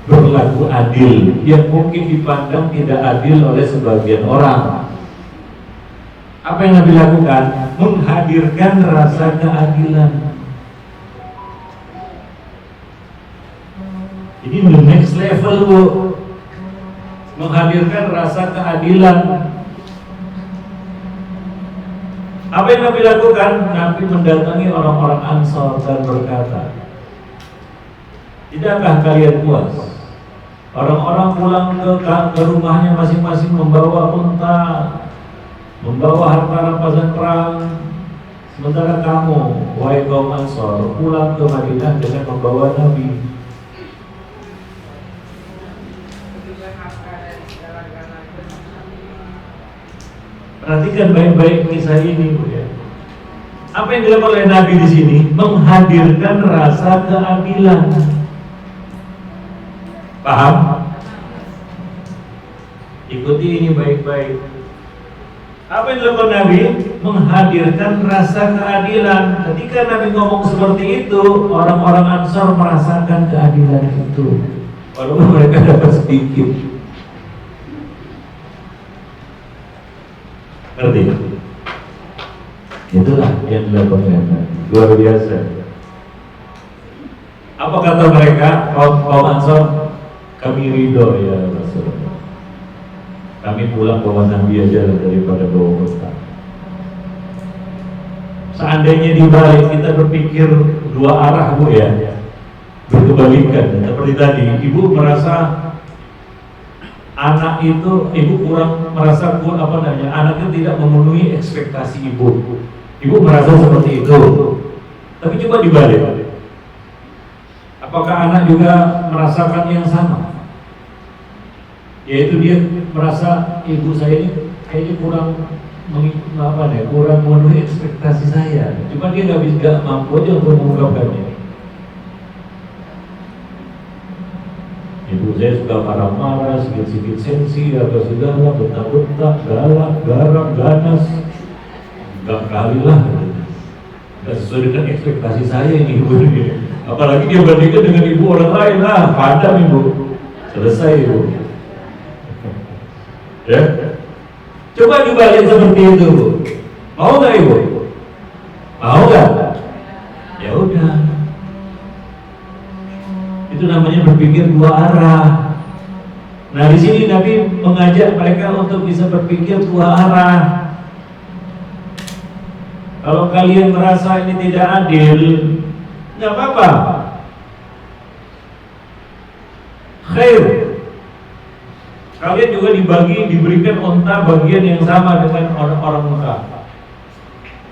berlaku adil, yang mungkin dipandang tidak adil oleh sebagian orang. Apa yang Nabi lakukan? Menghadirkan rasa keadilan. Ini the next level, Bu. Menghadirkan rasa keadilan. Apa yang Nabi lakukan? Nabi mendatangi orang-orang Ansor dan berkata, tidakkah kalian puas? Orang-orang pulang ke rumahnya masing-masing membawa unta, membawa harta rampasan perang, sementara kamu, wahai kaum Ansor, pulang ke Madinah dengan membawa Nabi. Perhatikan baik-baik kisah ini, Bu ya. Apa yang dilakukan oleh Nabi di sini? Menghadirkan rasa keadilan. Paham? Ikuti ini baik-baik. Apa yang dilakukan Nabi? Menghadirkan rasa keadilan. Ketika Nabi ngomong seperti itu, orang-orang Ansor merasakan keadilan itu, walaupun mereka dapat sedikit. Ngerti? Itulah yang dilakukan Nabi. Luar biasa. Apa kata mereka? Kaum Ansor, kami ridho ya Rasulullah. Kami pulang bawa Nabi aja daripada bawa unta. Seandainya dibalik, kita berpikir dua arah, Bu ya, berkebalikan. Seperti tadi, ibu merasa anak itu, ibu kurang merasa anaknya tidak memenuhi ekspektasi ibu. Ibu merasa seperti itu. Tapi coba dibalik. Apakah anak juga merasakan yang sama? Yaitu dia merasa ibu saya ini kayaknya kurang memenuhi ekspektasi saya. Cuma dia nggak mampu aja untuk mengungkapkannya. Ibu saya suka marah-marah, sedikit-sedikit sensi, apa segala, bentak-bentak, galak, garang, ganas. Enggak kali lah. Enggak sesuai dengan ekspektasi saya ini ibu ini. Apalagi dia bandingkan dengan ibu orang lain lah, padam ibu. Selesai ibu. Ya. Coba dibalik seperti itu, Bu. Mau nggak ibu? Mau nggak? Ya udah. Itu namanya berpikir dua arah. Nah di sini Nabi mengajak mereka untuk bisa berpikir dua arah. Kalau kalian merasa ini tidak adil, nggak apa-apa. Khair. Kalian juga diberikan unta bagian yang sama dengan orang Mekah.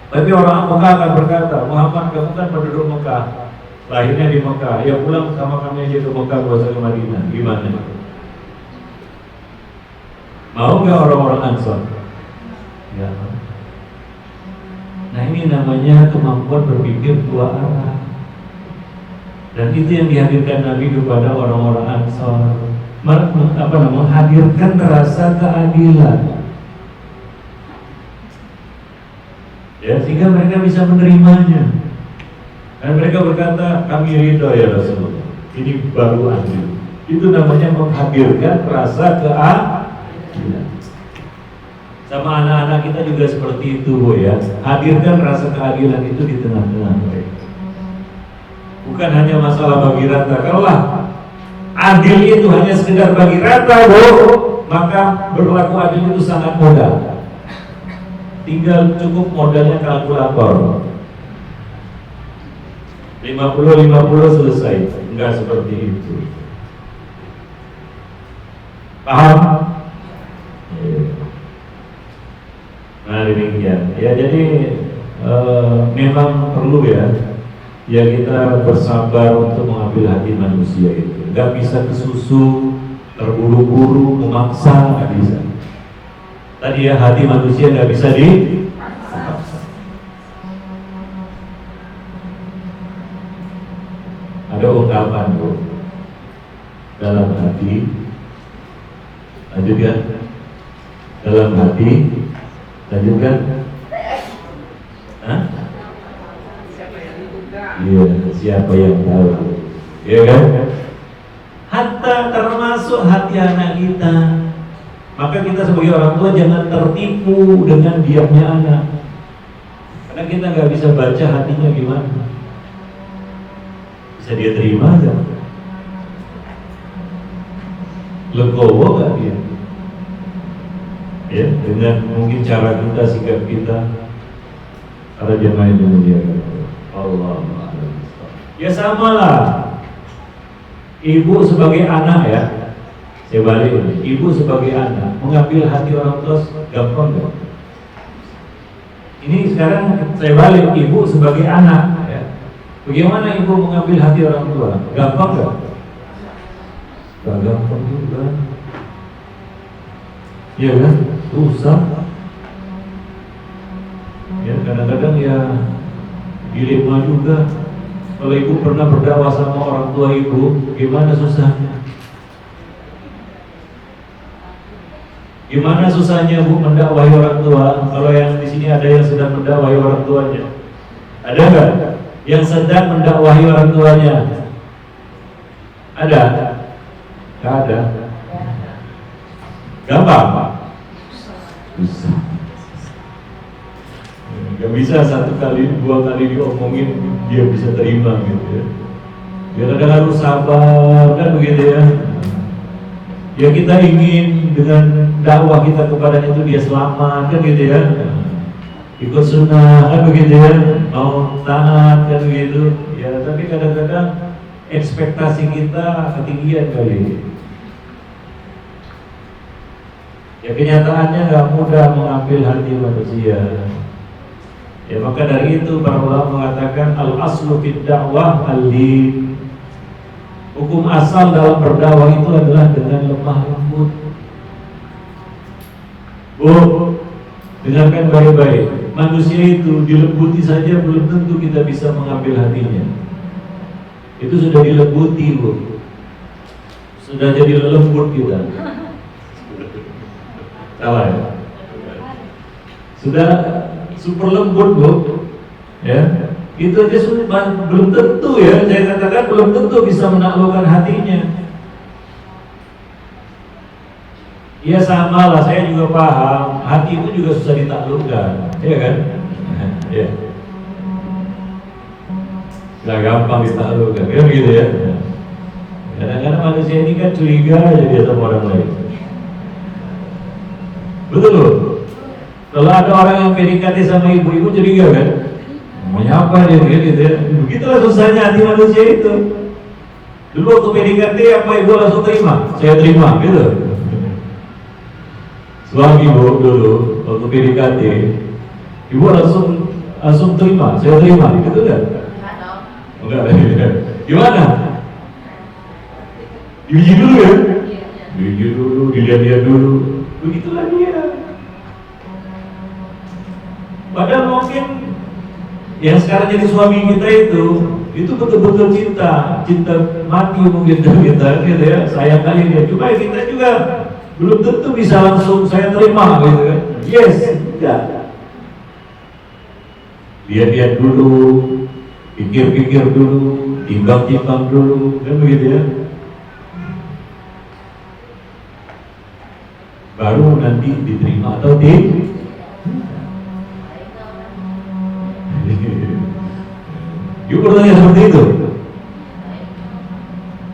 Tapi orang Mekah akan berkata, Muhammad, kamu kan penduduk Mekah, lahirnya di Mekah, ya pulang sama kami aja ke Mekah, gak usah ke Madinah. Gimana? Mau nggak orang-orang Ansor? Ya. Nah ini namanya kemampuan berpikir dua arah. Dan itu yang dihadirkan Nabi kepada orang-orang Ansor. Menghadirkan rasa keadilan. Ya, sehingga mereka bisa menerimanya. Dan mereka berkata, kami ridho ya Rasulullah. Ini baru adil. Itu namanya menghadirkan rasa keadilan. Sama anak-anak kita juga seperti itu, Bu ya. Hadirkan rasa keadilan itu di tengah-tengah mereka. Bukan hanya masalah bagi rata. Kalau adil itu hanya sekedar bagi rata, Bu, maka berlaku adil itu sangat mudah. Tinggal cukup modalnya kalkulator. 50-50 selesai. Enggak seperti itu. Paham? Nah demikian. Ya jadi memang perlu ya kita bersabar untuk mengambil hati manusia itu. Gak bisa kesusu, terburu-buru, memaksa, gak bisa. Tadi ya, hati manusia nggak bisa dipaksa. Ada ungkapan tuh, dalam hati, lanjutkan, dalam hati, lanjutkan. Hah?
Siapa yang dibuka?
Iya, siapa yang tahu? Iya kan? Hatta termasuk hati anak kita. Maka kita sebagai orang tua jangan tertipu dengan diamnya anak. Karena kita nggak bisa baca hatinya gimana. Bisa dia terima gak? Legowo gak dia? Ya, dengan mungkin cara kita, sikap kita. Para jemaah yang dimuliakan Allah. Ya sama lah. Ibu sebagai anak ya, saya balik ini. Ibu sebagai anak mengambil hati orang tua gampang gak? Ini sekarang saya balik, ibu sebagai anak ya. Bagaimana ibu mengambil hati orang tua? Gampang gak? Gak gampang juga. Iya kan? Susah. Ya kadang-kadang ya dilema juga. Kalau ibu pernah berdakwah sama orang tua ibu, gimana susahnya? Gimana susahnya bu mendakwahi orang tua? Kalau yang di sini ada yang sedang mendakwahi orang tuanya, ada nggak? Yang sedang mendakwahi orang tuanya, ada? Nggak ada. Gampang? Susah. Gak bisa satu kali, dua kali diomongin dia bisa terima gitu ya. Dia kadang harus sabar kan begitu ya. Ya kita ingin dengan dakwah kita kepadanya itu dia selamat kan gitu ya. Ikut sunnah kan begitu ya. Mau taat kan begitu. Ya tapi kadang-kadang ekspektasi kita ketinggian kali. Ya kenyataannya gak mudah mengambil hati manusia. Ya maka dari itu para ulama mengatakan al-aslu fid dakwah al-lin. Hukum asal dalam berdakwah itu adalah dengan lemah lembut. Dengarkan baik-baik. Manusia itu dilembuti saja belum tentu kita bisa mengambil hatinya. Itu sudah dilembuti, Bu. Sudah jadi lembut kita. Salah ya? Sudah super lembut, Bu. Ya. Itu aja belum tentu ya, saya katakan belum tentu bisa menaklukkan hatinya. Ya sama lah, saya juga paham, hati itu juga susah ditaklukkan, ya kan? Ya. Gak gampang ditaklukkan, kan gitu ya. Kadang-kadang manusia ini kan curiga aja dia sama orang lain. Betul loh. Kalau ada orang yang PDKT sama ibu-ibu curiga kan? Maunya apa dia gitu ya. Begitulah susahnya hati manusia itu. Dulu waktu PDKT apa ibu langsung terima? Saya terima gitu. Suami ibu dulu waktu PDKT, ibu langsung terima, saya terima gitu kan? Enggak. Gimana? Diuji dulu ya? Diuji dulu, dilihat-lihat dulu. Begitulah dia. Padahal mungkin yang sekarang jadi suami kita itu betul-betul cinta mati mungkin kita gitu ya, sayang kali dia. Cuma kita juga belum tentu bisa langsung saya terima gitu kan. Yes, enggak. Lihat-lihat dulu, pikir-pikir dulu, timbang-timbang dulu, kan begitu ya. Baru nanti diterima atau tidak. Ibu bertanya seperti itu.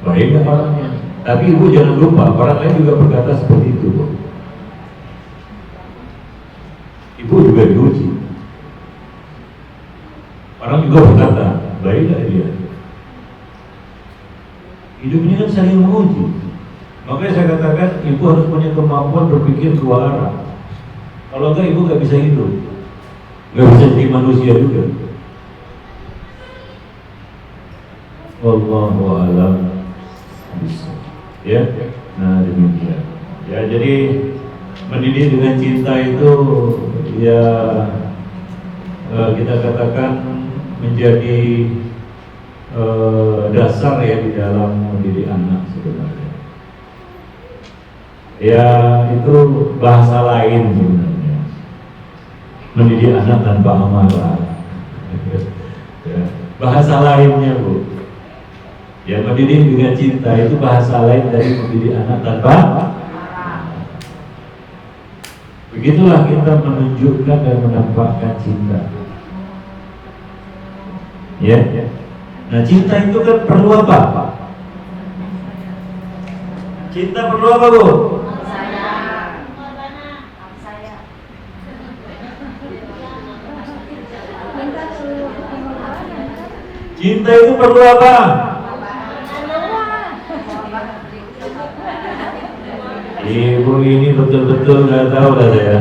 Baik nggak orangnya? Tapi ibu jangan lupa, orang lain juga berkata seperti itu. Ibu juga diuji. Orang juga berkata, baik nggak dia? Hidupnya kan saling menguji. Makanya saya katakan, ibu harus punya kemampuan berpikir dua arah. Kalau enggak, ibu nggak bisa hidup, nggak bisa jadi manusia juga. Wallahu a'lam. Ya, nah demikian. Ya jadi mendidik dengan cinta itu ya kita katakan menjadi dasar ya di dalam mendidik anak sebenarnya. Ya itu bahasa lain sebenarnya. Mendidik anak tanpa amarah. Ya, bahasa lainnya Bu. Ya mendidik dengan cinta itu bahasa lain dari mendidik anak tanpa. Begitulah kita menunjukkan dan menampakkan cinta. Ya. Nah cinta itu kan perlu apa? Cinta perlu apa Bu? Cinta itu perlu apa? Ibu ini betul-betul nggak tahu lah saya.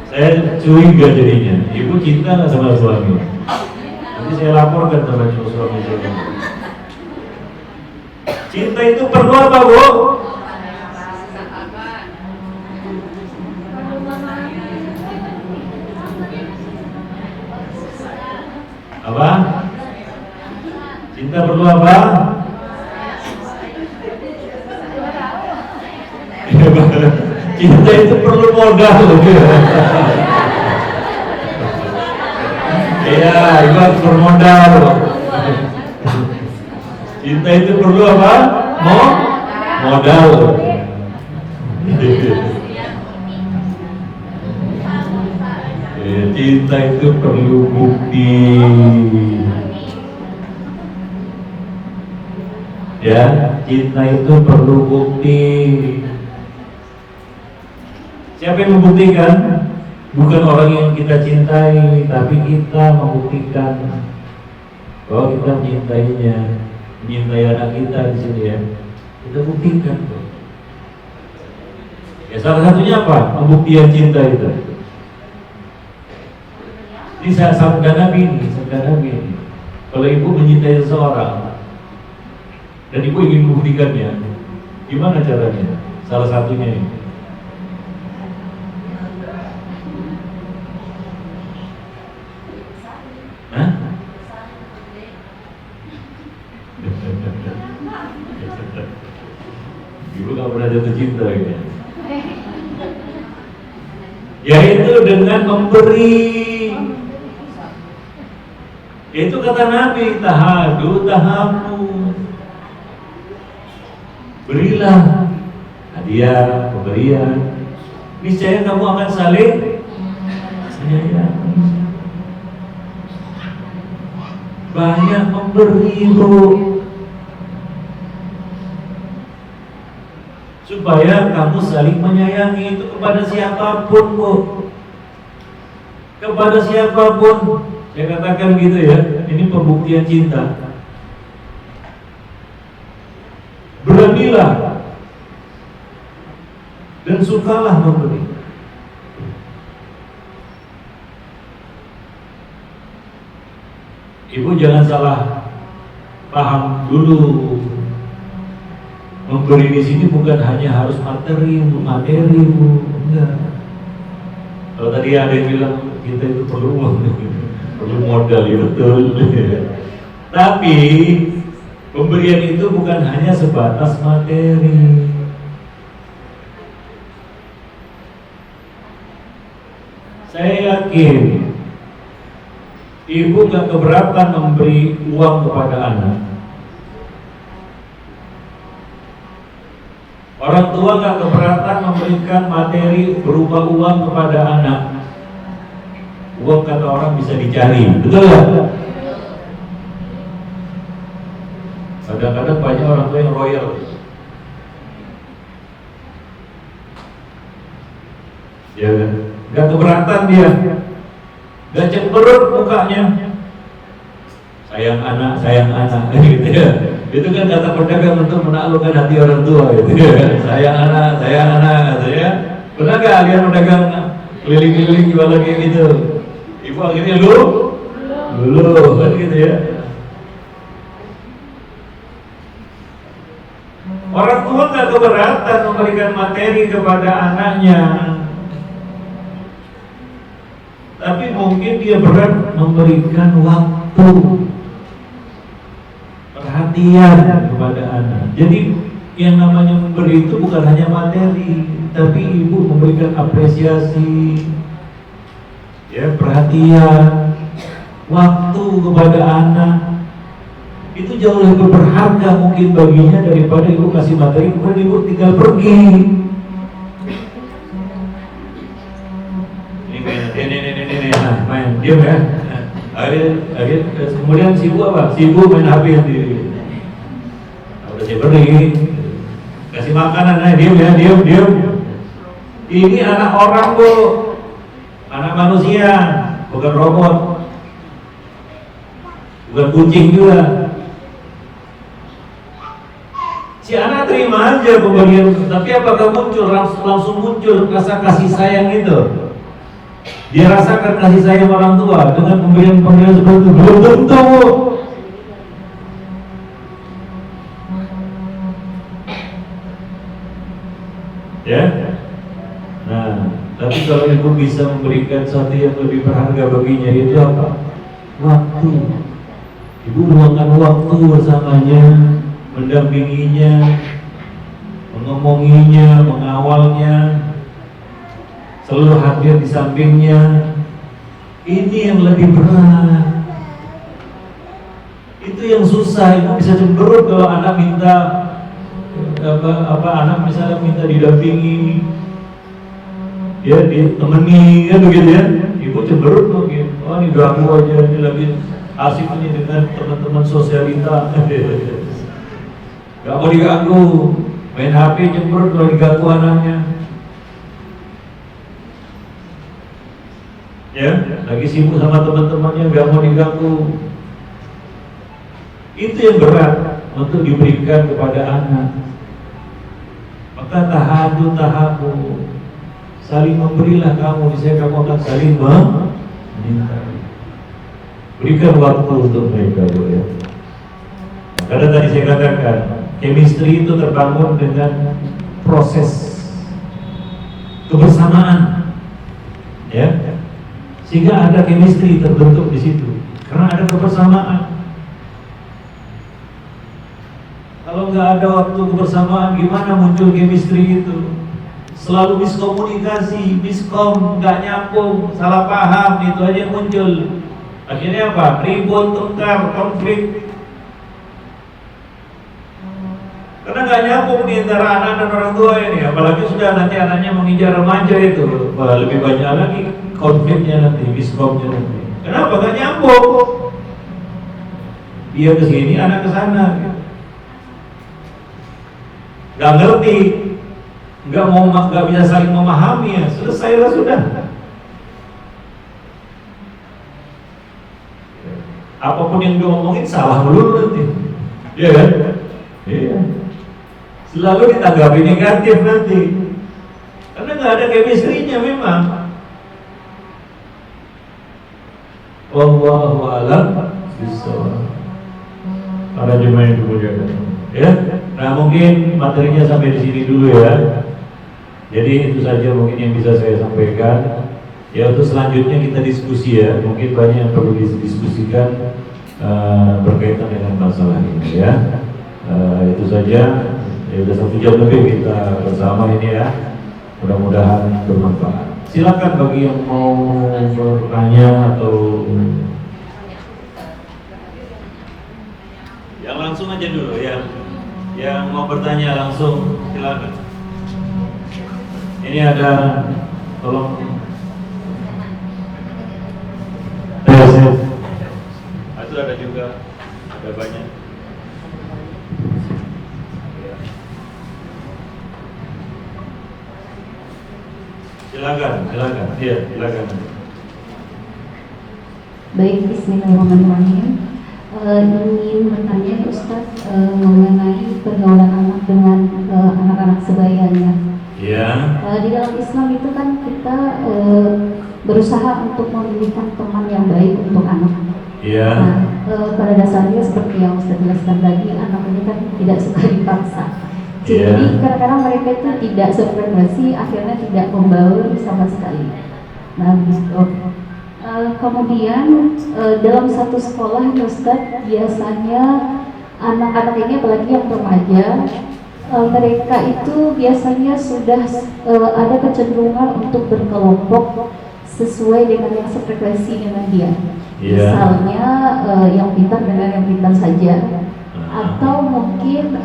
Saya curiga jadinya. Ibu cinta nggak sama suami? Nanti saya laporkan sama suami saya. Cinta itu perlu apa Bu? Apa? Cinta perlu apa? Cinta itu perlu modal. Iya, itu harus bermodal. Cinta itu perlu apa? Modal. Cinta itu perlu bukti. Ya, cinta itu perlu bukti. Siapa yang membuktikan? Bukan orang yang kita cintai, tapi kita membuktikan bahwa kita mencintainya, mencintai anak kita di sini ya. Kita buktikan. Ya salah satunya apa? Pembuktian cinta itu. Ini saya sabda Nabi ini, kalau ibu mencintai seseorang dan ibu ingin membuktikannya, gimana caranya? Salah satunya ini. Hah? Ibu gak pernah jatuh cinta gitu. Yaitu dengan memberi. Itu kata Nabi, tahadu tahamu. Berilah hadiah, pemberian. Niscaya kamu akan saling sayang. Banyak memberi Bu, supaya kamu saling menyayangi. Itu kepada siapapun Bu, kepada siapapun. Saya katakan gitu ya, ini pembuktian cinta. Beranilah dan sukalah memberi. Ibu jangan salah paham dulu. Memberi di sini bukan hanya harus materi, Bu. Enggak. Kalau tadi ada yang bilang kita itu perlu uang, perlu modal, ya betul. Tapi pemberian itu bukan hanya sebatas materi. Saya yakin ibu gak keberatan memberi uang kepada anak. Orang tua gak keberatan memberikan materi berupa uang kepada anak. Uang kata orang bisa dicari, betul gak? Kadang-kadang banyak orang tua yang royal. Ya kan? Gak keberatan dia, gak cemberut mukanya. Sayang anak gitu ya. Itu kan kata pedagang untuk menaklukkan hati orang tua gitu ya. Sayang anak gitu ya. Pernah gak lihat pedagang keliling-keliling jualan kayak gitu? Ibu akhirnya lu kan gitu ya. Orang tua nggak keberatan memberikan materi kepada anaknya, tapi mungkin dia berat memberikan waktu, perhatian kepada anak. Jadi yang namanya memberi itu bukan hanya materi, tapi ibu memberikan apresiasi, ya, perhatian, waktu kepada anak. Itu jauh lebih berharga mungkin baginya daripada ibu kasih materi kemudian ibu tinggal pergi. Ini main diam ya. Akhir kemudian si ibu apa? Si ibu main HP sendiri. Udah saya beri, kasih makanan, diam ya, diam. Ini anak orang bu, anak manusia, bukan robot, bukan kucing juga. Si anak terima aja pemberian, tapi apakah muncul langsung muncul rasa kasih sayang itu? Dia rasakan kasih sayang orang tua dengan pemberian seperti itu? Belum tentu. Ya. Nah, tapi kalau ibu bisa memberikan sesuatu yang lebih berharga baginya, itu apa? Waktu. Ibu luangkan waktu bersamanya, mendampinginya, mengomonginya, mengawalnya, selalu hadir di sampingnya. Ini yang lebih berat. Itu yang susah. Ibu bisa cemberut kalau anak minta anak misalnya minta didampingi, ya ditemani, kan begitu ya. Ibu cemberut mungkin, oh ini ganggu aja, ini lagi asik ini dengan teman-teman sosialita. Gak mau diganggu, main HP cemberut kalau diganggu anaknya. Ya, lagi sibuk sama teman-temannya, gak mau diganggu. Itu yang berat untuk diberikan kepada anak. Maka tahabu, saling memberilah kamu, saya kamu akan saling meminta. Berikan waktu untuk mereka, ya. Karena tadi saya katakan, chemistry itu terbangun dengan proses kebersamaan, ya, sehingga ada chemistry terbentuk di situ karena ada kebersamaan. Kalau nggak ada waktu kebersamaan, gimana muncul chemistry itu? Selalu miskomunikasi, miskom, nggak nyambung, salah paham, itu aja yang muncul. Akhirnya apa? Ribut, tengkar, konflik. Karena nggak nyambung di antara anak dan orang tua ini. Apalagi sudah nanti anaknya menginjak remaja itu, lebih banyak lagi konfliknya nanti, miskomnya nanti. Kenapa? Nggak nyambung. Dia ke sini, anak ke sana. Nggak ngerti, nggak bisa saling memahami, ya selesailah sudah. Apapun yang diomongin salah melulu nanti, iya kan? Iya. Selalu ditanggapi negatif nanti, karena nggak ada chemistry-nya memang. Wallahu a'lam bishawab. Para jemaah yang dimuliakan, ya. Nah, mungkin materinya sampai di sini dulu ya. Jadi itu saja mungkin yang bisa saya sampaikan. Ya, untuk selanjutnya kita diskusi ya. Mungkin banyak yang perlu didiskusikan berkaitan dengan masalah ini ya. Itu saja. Ya, sudah 1 jam lebih kita bersama ini ya. Mudah-mudahan bermanfaat. Silakan bagi yang mau bertanya atau yang langsung aja dulu ya. Yang mau bertanya langsung silakan. Ini ada, tolong. Itu ada juga, ada banyak. Silakan. Iya, silakan.
Baik, bismillahirrahmanirrahim. Ingin bertanya Ustaz mengenai pergaulan anak dengan anak-anak sebayanya.
Ya.
Di dalam Islam itu kan kita berusaha untuk memilihkan teman yang baik untuk anak.
Ya.
Nah, pada dasarnya seperti yang Ustaz jelaskan tadi, anak ini kan tidak suka dipaksa. Jadi kadang-kadang mereka itu tidak sefrekuensi, akhirnya tidak membaur sama sekali. Nah, gitu. Kemudian dalam satu sekolah, Ustadz, biasanya anak-anak ini, apalagi yang remaja, mereka itu biasanya sudah ada kecenderungan untuk berkelompok sesuai dengan yang sefrekuensi dengan dia. Misalnya yang pintar dengan yang pintar saja, atau mungkin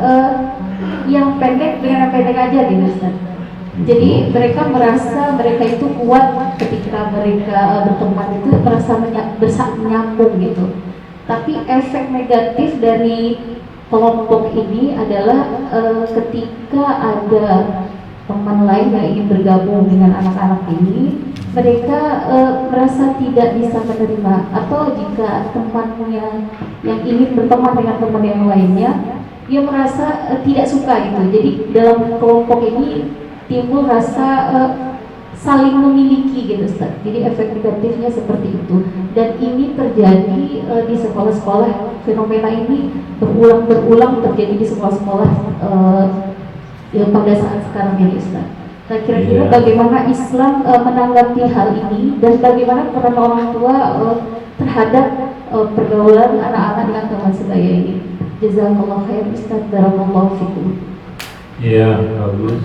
yang pendek dengan yang pendek aja gitu, Ustaz. Jadi mereka merasa mereka itu kuat ketika mereka berteman, itu merasa menyambung gitu. Tapi efek negatif dari kelompok ini adalah ketika ada teman lain yang ingin bergabung dengan anak-anak ini, mereka merasa tidak bisa menerima, atau jika temannya yang ingin berteman dengan teman yang lainnya, dia merasa tidak suka gitu. Jadi dalam kelompok ini timbul rasa saling memiliki gitu, Ustaz. Jadi efek negatifnya seperti itu, dan ini terjadi di sekolah-sekolah. Fenomena ini berulang terjadi di sekolah-sekolah pada saat sekarang ini, Ustaz. Nah, kira-kira bagaimana Islam menanggapi hal ini, dan bagaimana peran orang tua terhadap pergaulan anak-anak dengan teman sebaya ini? Jazakallah khair, Ustaz. Barakallahu fikum.
Iya, bagus.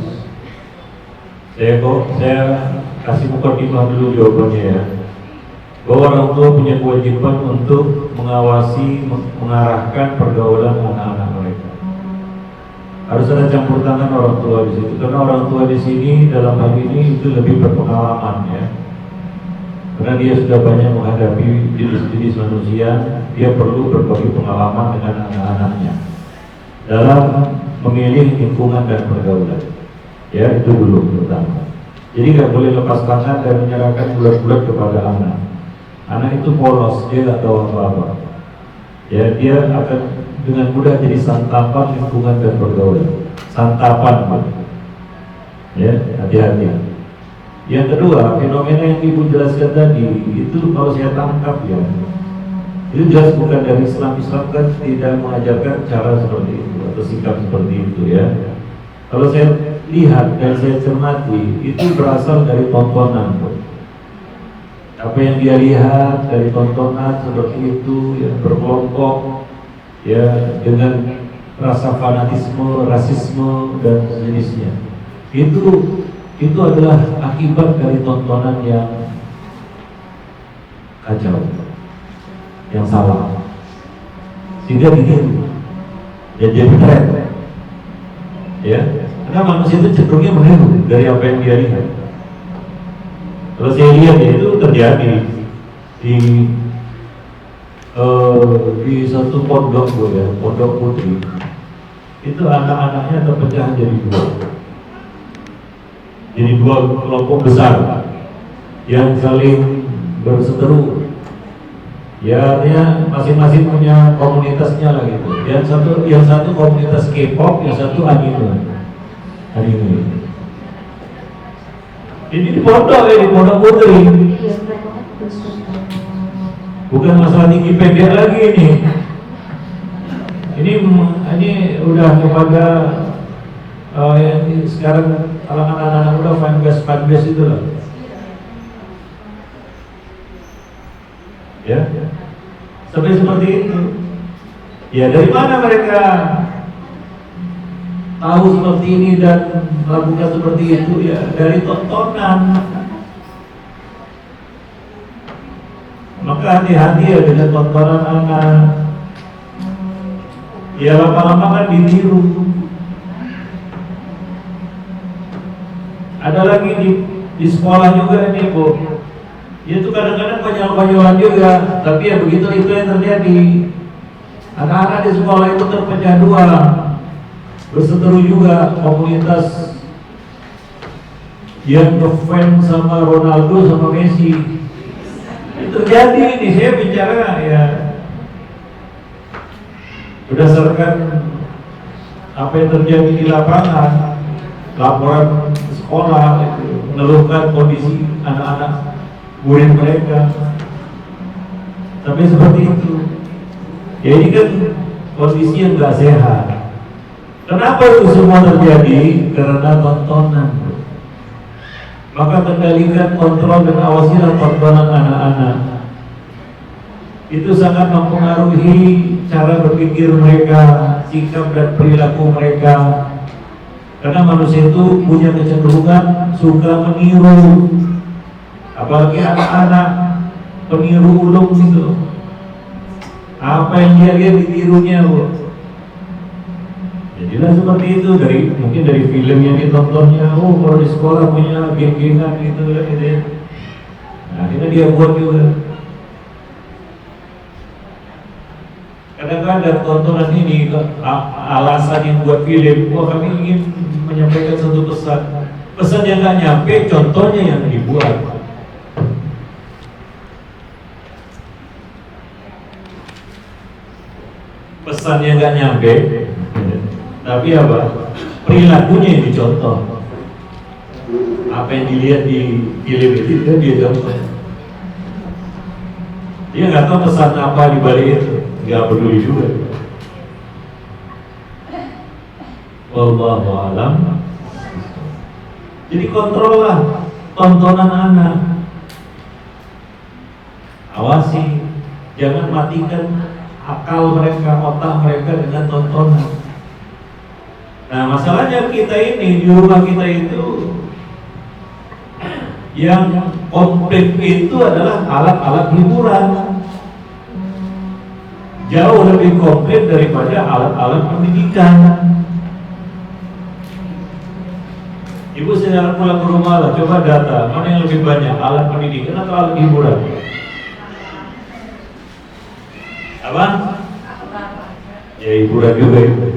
Saya kasih mukadimah dulu jawabannya ya. Bahwa orang tua punya kewajiban untuk mengawasi, mengarahkan pergaulan anak-anak mereka. Harus ada campur tangan orang tua di situ, karena orang tua di sini dalam hal ini itu lebih berpengalaman ya. Karena dia sudah banyak menghadapi jenis-jenis manusia, dia perlu berbagi pengalaman dengan anak-anaknya dalam memilih lingkungan dan pergaulan. Ya, itu dulu pertama. Jadi nggak boleh lepas tangan dan menyerahkan bulat-bulat kepada anak. Anak itu polos, dia nggak tahu apa-apa. Ya, dia akan dengan mudah jadi santapan lingkungan dan pergaulan. Santapan, ya, hati-hati. Yang kedua, fenomena yang Ibu jelaskan tadi, itu kalau saya tangkap ya, itu jelas bukan dari Islam. Islam kan tidak mengajarkan cara seperti itu atau sikap seperti itu ya. Kalau saya lihat dan saya cermati, itu berasal dari tontonan. Apa yang dia lihat dari tontonan seperti itu, ya, berkelompok, ya, dengan rasa fanatisme, rasisme dan sejenisnya. Itu adalah akibat dari tontonan yang kacau, yang salah, sehingga ditiru dan jadi tren. Ya, karena manusia itu cenderungnya meniru dari apa yang dia lihat. Kalau saya lihat ya, itu terjadi di satu pondok ya, pondok putri. Itu anak-anaknya terpecah jadi dua kelompok besar yang saling berseteru. Ya, artinya masing-masing punya komunitasnya lah gitu. Yang satu komunitas K-pop, yang satu anime. Ini di pondok ya, di pondok putri. Bukan masalah tinggi pendek lagi ini. Ini udah kepada sekarang kalangan anak-anak muda fanbase itu lah. Ya, sampai seperti itu. Ya, dari mana mereka tahu seperti ini dan melakukan seperti itu? Ya, dari tontonan. Maka hati-hati ya dengan tontonan anak. Ya, lama-lama kan ditiru. Ada lagi di sekolah juga ini, Bu. Ya, itu kadang-kadang konyol-konyolan juga, tapi ya begitu itu yang terjadi. Anak-anak di sekolah itu terpecah dua, berseteru juga komunitas yang ngefans sama Ronaldo sama Messi. Itu terjadi ini, saya bicara ya berdasarkan apa yang terjadi di lapangan, laporan sekolah itu mengeluhkan kondisi anak-anak murid mereka. Tapi seperti itu. Ya, ini kan kondisi yang nggak sehat. Kenapa itu semua terjadi? Karena tontonan. Maka kendalikan, kontrol dan awasilah tontonan anak-anak. Itu sangat mempengaruhi cara berpikir mereka, sikap dan perilaku mereka. Karena manusia itu punya kecenderungan suka meniru, apalagi anak-anak peniru ulung gitu. Apa yang dia lihat ditirunya, Bu. Jadilah seperti itu, mungkin dari film yang ditontonnya. Oh, kalau di sekolah punya geng-gengan gitu ya. Nah, akhirnya dia buat juga. Kadang-kadang ada tontonan ini alasan yang buat film, wah kami ingin menyampaikan satu pesan. Pesan yang nggak nyampe, contohnya yang dibuat. Pesan yang nggak nyampe, tapi apa? Perilakunya yang dicontoh. Apa yang dilihat di film itu kan dia contoh. Dia nggak tahu pesan apa di balik itu, nggak peduli juga. Wallahu a'lam. Jadi kontrollah tontonan anak. Awasi, jangan matikan akal mereka, otak mereka dengan tontonan. Nah, masalahnya kita ini di rumah kita itu yang komplit itu adalah alat-alat hiburan. Jauh lebih komplit daripada alat-alat pendidikan. Ibu sedang pulang ke rumah lah, coba data mana yang lebih banyak, alat pendidikan atau alat hiburan? Apa? Ya hiburan juga itu.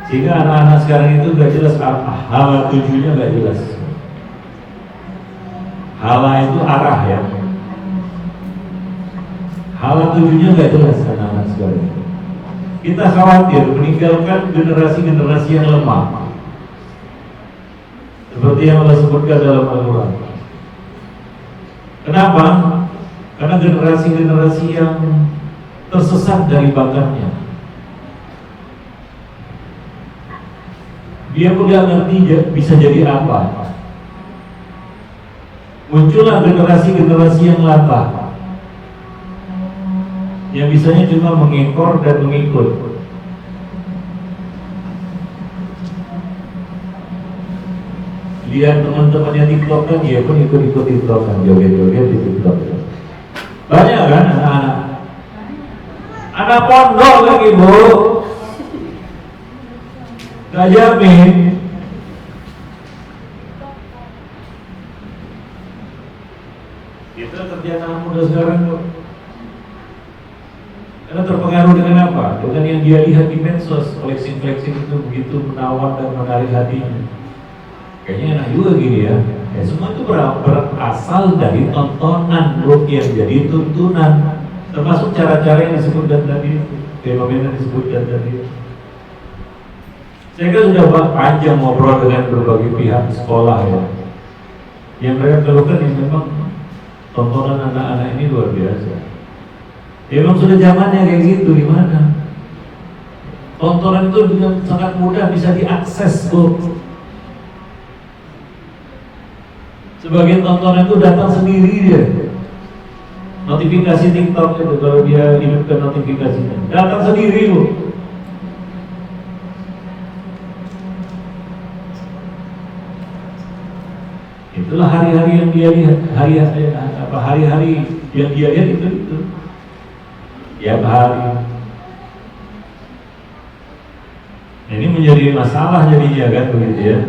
Sehingga anak-anak sekarang itu gak jelas hala tujuannya, gak jelas. Hala itu arah ya. Hala tujuannya gak jelas anak-anak sekarang. Kita khawatir meninggalkan generasi-generasi yang lemah, seperti yang Allah sebutkan dalam Al-Quran. Kenapa? Karena generasi-generasi yang tersesat dari bakatnya. Dia pun gak ngerti bisa jadi apa. Muncullah generasi-generasi yang latah, yang bisanya cuma mengekor dan mengikut. Lihat teman-temannya TikTok kan, dia pun ikut-ikut TikTok kan, joget-joget di TikTok. Banyak kan anak-anak. Anak pondok lagi, Bu. Gak jamin. Itu kerjaan anak muda sekarang kok. Karena terpengaruh dengan apa? Dengan yang dia lihat di medsos, flexing-flexing itu begitu menawan dan menarik hatinya. Kayaknya enak juga gini ya. Ya semua itu berasal dari tontonan, bro, yang jadi tuntunan. Termasuk cara-cara yang disebutkan tadi, fenomena disebutkan tadi. Saya kan sudah panjang ngobrol dengan berbagai pihak sekolah ya. Yang mereka keluhkan yang memang tontonan anak-anak ini luar biasa. Memang sudah zamannya kayak gitu, gimana? Tontonan itu dengan sangat mudah bisa diakses, Bu. Sebagian tontonan itu datang sendiri dia. Notifikasi TikTok itu kalau dia hidupkan notifikasinya, datang sendiri, Bu. Itulah hari-hari yang dia lihat, hari-hari yang dia lihat itu. Tiap hari. Ini menjadi masalah jadinya kan begitu ya.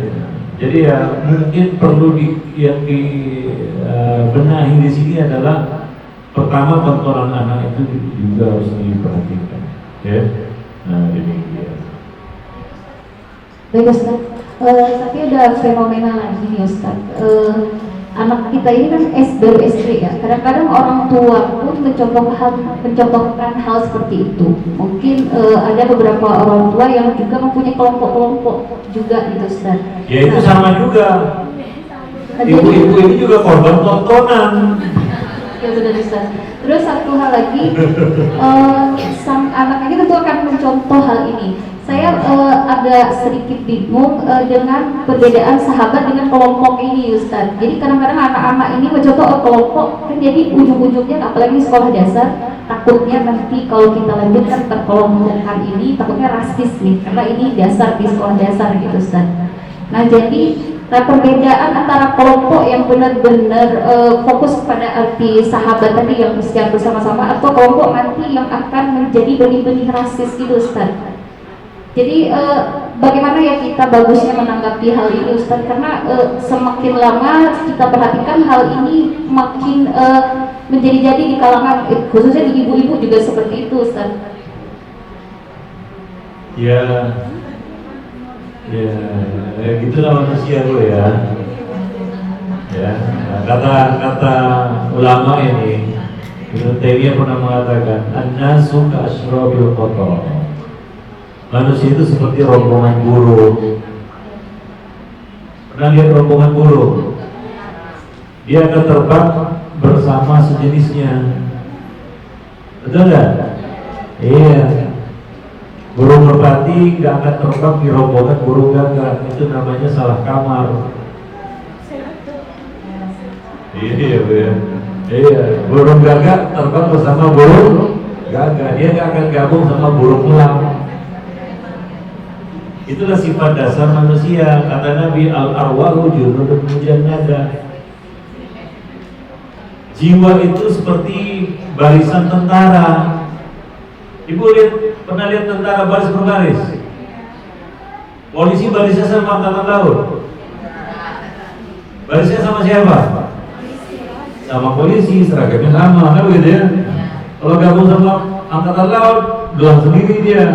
Jadi ya mungkin perlu dibenahi di sini adalah pertama tontonan anak itu juga harus diperhatikan. Ya. Nah demikian.
Baik Ustaz, tapi ada fenomena lagi nih Ustaz. anak kita ini kan baru SD ya. Kadang-kadang orang tua pun mencontohkan hal seperti itu. Mungkin ada beberapa orang tua yang juga mempunyai kelompok-kelompok juga gitu, Ustaz.
Ya itu sama juga. Ibu-ibu ini juga korban tontonan.
Ya benar, Ustaz. Terus satu hal lagi, sang anak ini tentu akan mencontoh hal ini. Saya agak sedikit bingung dengan perbedaan sahabat dengan kelompok ini, Ustaz. Jadi kadang-kadang anak-anak ini mencontoh kelompok, kan jadi ujung-ujungnya, apalagi di sekolah dasar, takutnya nanti kalau kita lanjutkan perkelompokan ini, takutnya rasis nih, karena ini dasar di sekolah dasar gitu, Ustaz. Nah jadi perbedaan antara kelompok yang benar-benar fokus pada arti sahabat tadi yang secara bersama-sama, atau kelompok nanti yang akan menjadi benih-benih rasis gitu, Ustaz. Jadi bagaimana ya kita bagusnya menanggapi hal ini, Ustaz? Karena semakin lama kita perhatikan hal ini makin menjadi-jadi di kalangan khususnya di ibu-ibu juga seperti itu, Ustaz.
Ya gitulah manusia bro ya. Ya, kata ulama ini, Ibnu Taimiyah pernah mengatakan, an-nasu ka'asyrabil qatar. Manusia itu seperti rombongan burung. Pernah lihat rombongan burung? Dia akan terbang bersama sejenisnya. Betul nggak? Iya. Burung merpati nggak akan terbang di rombongan burung gagak. Itu namanya salah kamar. Iya, burung gagak terbang bersama burung gagak. Dia nggak akan gabung sama burung elang. Itulah sifat dasar manusia. Kata Nabi, al-arwahu junudun mujannadah. Jiwa itu seperti barisan tentara. Ibu pernah lihat tentara baris berbaris? Polisi barisnya sama angkatan laut. Barisnya sama siapa? Sama polisi, seragamnya sama, kan begitu ya? Kalau gabung sama angkatan laut, doang sendiri dia.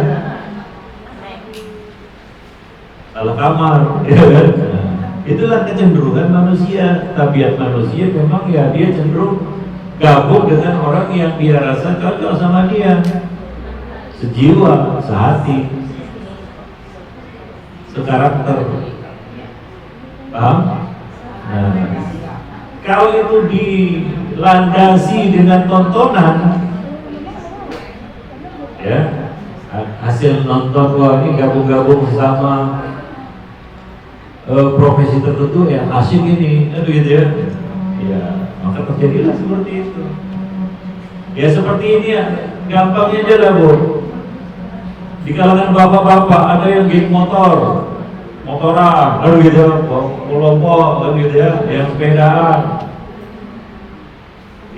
Salah kamar, ya kan? Itulah kecenderungan manusia. Tabiat manusia memang ya dia cenderung gabung dengan orang yang dia rasa cocok sama dia, sejiwa, sehati, sekarakter. Paham? Nah, kalau itu dilandasi dengan tontonan, ya, hasil nonton, wah ini gabung-gabung sama profesi tertentu yang asyik ini, gitu ya. Ya, maka terjadilah seperti itu. Ya seperti ini ya, gampangnya aja lah Bu. Di kalangan bapak-bapak ada yang geng motoran, gitu, kelompok, gitu ya, yang sepedaan,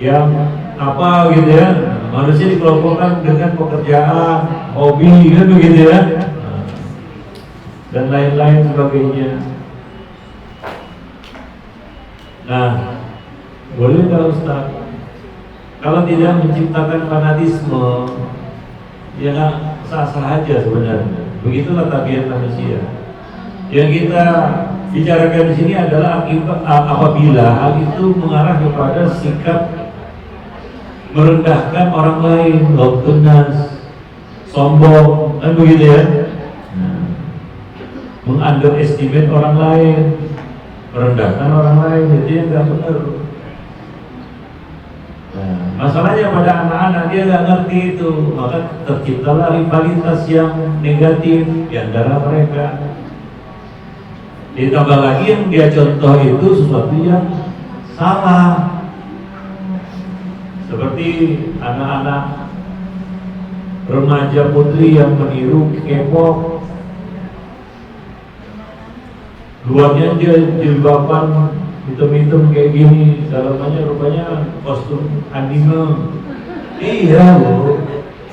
yang apa gitu ya. Manusia dikelompokkan dengan pekerjaan, hobi, kan begitu ya, dan lain-lain sebagainya. Nah, boleh nggak Ustaz? Kalau tidak menciptakan fanatisme, ya sah-sah aja sebenarnya. Begitulah tabiat manusia. Yang kita bicarakan di sini adalah apabila hal itu mengarah kepada sikap merendahkan orang lain, tunas, sombong, kan begitu ya? Mengunderestimate orang lain, merendahkan orang lain, itu yang nggak benar. Nah, masalahnya pada anak-anak dia nggak ngerti itu, maka terciptalah rivalitas yang negatif di antara mereka. Ditambah lagi yang dia contoh itu sesuatu yang salah, seperti anak-anak remaja putri yang meniru K-pop. Luarnya dia jilbaban hitam-hitam kayak gini, dalamnya rupanya kostum anime. Iya Bu,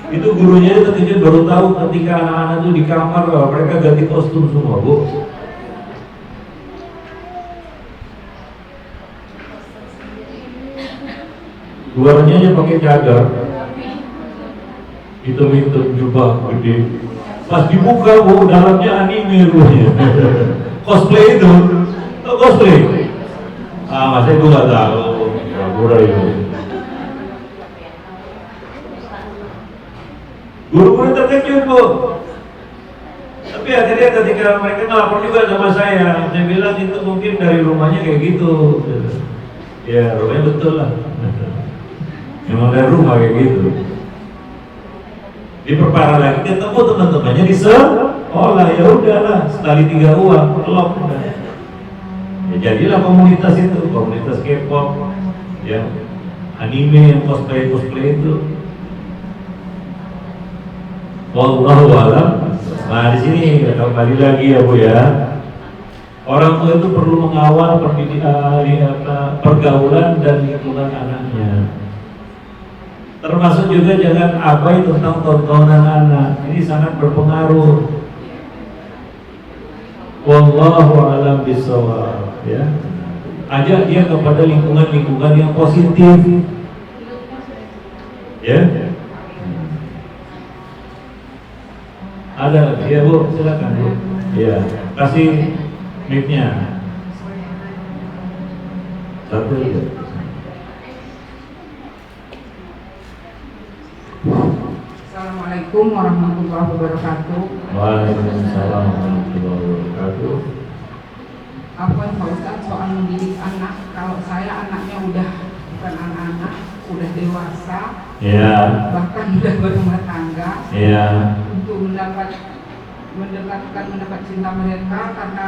itu gurunya tentunya baru tahu ketika anak-anak itu di kamar mereka ganti kostum semua Bu. Luarnya aja pakai cadar, hitam-hitam jubah gede. Pas dibuka Bu, dalamnya anime ruhnya. Cosplay itu, cosplay. Masa ibu nggak tahu? Pura-pura itu. Guru-guru terkejut bu. Tapi akhirnya ketika mereka ngelapor juga sama saya bilang itu mungkin dari rumahnya kayak gitu. Ya rumahnya betul lah. Memang dari rumah kayak gitu. Diperparah lagi ketemu teman-temannya di sekolah, ya udahlah sekali 3 uang lock udah. Ya jadilah komunitas itu, komunitas K-pop, ya anime yang cosplay itu. Wallahu a'lam. Nah di sini kembali lagi ya bu ya. Orang tua itu perlu mengawal pergaulan dan lingkungan anaknya. Termasuk juga jangan abai tentang tontonan anak. Ini sangat berpengaruh. Wallahu a'lam bishawab ya. Ajak dia kepada lingkungan-lingkungan yang positif. Ya. Ada ya bu, silakan bu. Ya, kasih mic-nya. Satu ya.
Assalamualaikum warahmatullahi wabarakatuh.
Waalaikumsalam warahmatullahi wabarakatuh.
Apa yang Pak Ustadz soal mendidik anak? Kalau saya anaknya udah bukan anak-anak, udah dewasa,
Ya.
bahkan udah berumah tangga.
Ya.
Untuk mendapat cinta mereka karena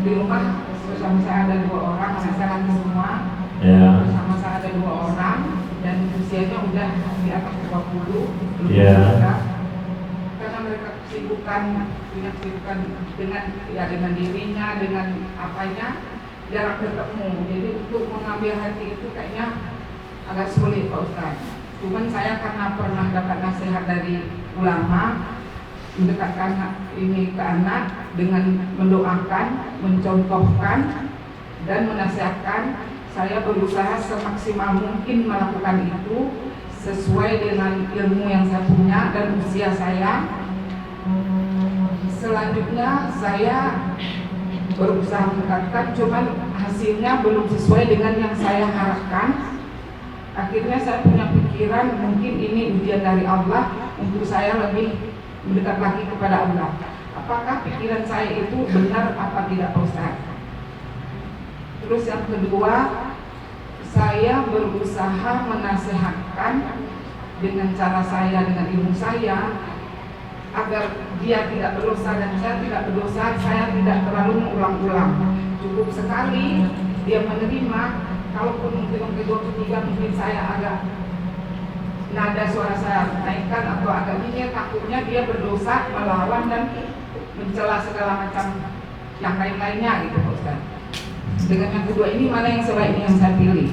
di rumah bersama saya ada 2 orang, anak saya lagi semua.
Ya.
Bersama saya ada 2 orang dan usianya udah di atas 20.
Ya.
Karena mereka punya kesibukan dengan dirinya, dengan apanya, jarang ketemu. Jadi untuk mengambil hati itu kayaknya agak sulit Pak Ustadz. Cuman saya karena pernah dapat nasihat dari ulama, mendekatkan ini ke anak dengan mendoakan, mencontohkan, dan menasihatkan. Saya berusaha semaksimal mungkin melakukan itu sesuai dengan ilmu yang saya punya dan usia saya. Selanjutnya saya berusaha mendekatkan, cuman hasilnya belum sesuai dengan yang saya harapkan. Akhirnya saya punya pikiran mungkin ini ujian dari Allah untuk saya lebih mendekat lagi kepada Allah. Apakah pikiran saya itu benar apa tidak Pak Ustaz? Terus yang kedua, saya berusaha menasehatkan dengan cara saya, dengan ilmu saya, agar dia tidak berdosa dan saya tidak berdosa. Saya tidak terlalu mengulang-ulang. Cukup sekali dia menerima. Kalaupun mungkin kedua ketiga mungkin saya agak nada suara saya naikkan atau agak dingin, takutnya dia berdosa, melawan dan mencela segala macam yang lain-lainnya gitu Pak Ustaz. Dengan yang kedua ini mana yang sebaiknya yang saya pilih?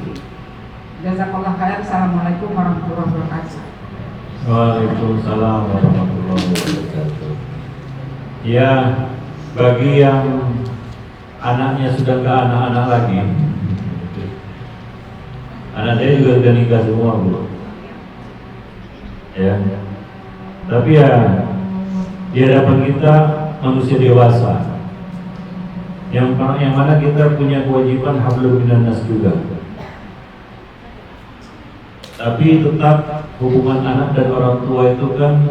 Jazakallah khair. Assalamualaikum warahmatullahi wabarakatuh.
Waalaikumsalam warahmatullahi wabarakatuh. Ya, bagi yang anaknya sudah ke anak-anak lagi, anak saya juga sudah nikah semua bu. Ya, tapi ya di hadapan kita manusia dewasa yang mana kita punya kewajiban hablum minan nas juga. Tapi tetap hubungan anak dan orang tua itu kan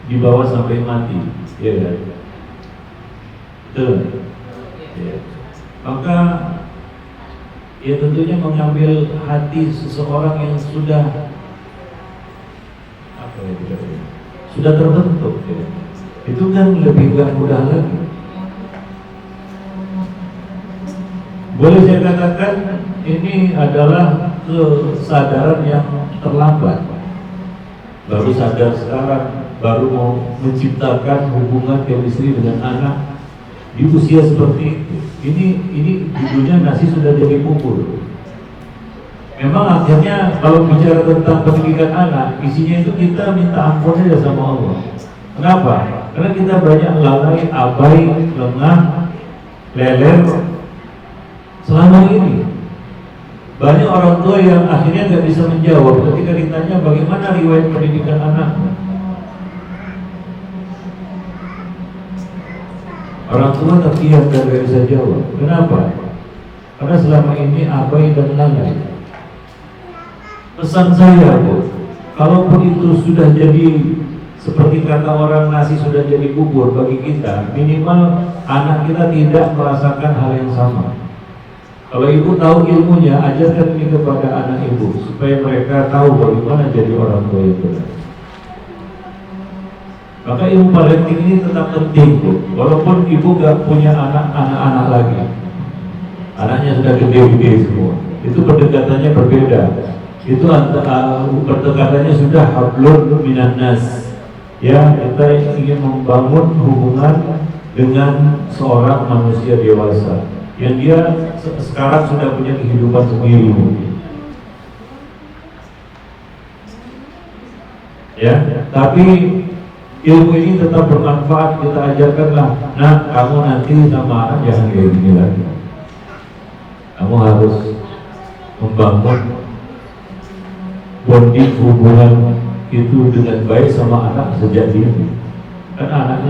dibawa sampai mati, ya kan? Betul. Ya. Maka ya tentunya mengambil hati seseorang yang sudah sudah terbentuk, ya. Itu kan lebih mudah lagi. Boleh saya katakan ini adalah kesadaran yang terlambat. Baru sadar sekarang, baru mau menciptakan hubungan chemistry dengan anak di usia seperti itu. Ini judulnya nasi sudah jadi bubur. Memang akhirnya kalau bicara tentang pendidikan anak, isinya itu kita minta ampun aja sama Allah. Kenapa? Karena kita banyak lalai, abai, lengah, leler selama ini. Banyak orang tua yang akhirnya nggak bisa menjawab ketika ditanya bagaimana riwayat pendidikan anak. Orang tua terdiam dan nggak bisa jawab. Kenapa? Karena selama ini abai dan lalai. Pesan saya, Bu, kalaupun itu sudah jadi seperti kata orang nasi sudah jadi bubur bagi kita, minimal anak kita tidak merasakan hal yang sama. Kalau ibu tahu ilmunya, ajarkan ini kepada anak ibu supaya mereka tahu bagaimana jadi orang tua yang benar. Maka ilmu parenting ini tetap penting, Bu. Walaupun ibu gak punya anak-anak lagi, anaknya sudah gede-gede semua, itu pendekatannya berbeda. Itu pendekatannya sudah hablun minan nas. Ya, kita ingin membangun hubungan dengan seorang manusia dewasa yang dia sekarang sudah punya kehidupan sendiri mungkin. Ya, tapi ilmu ini tetap bermanfaat. Kita ajarkanlah, nah kamu nanti sama anak jangan kayak gini lagi. Kamu harus membangun bonding hubungan itu dengan baik sama anak sejak dini. Kan anak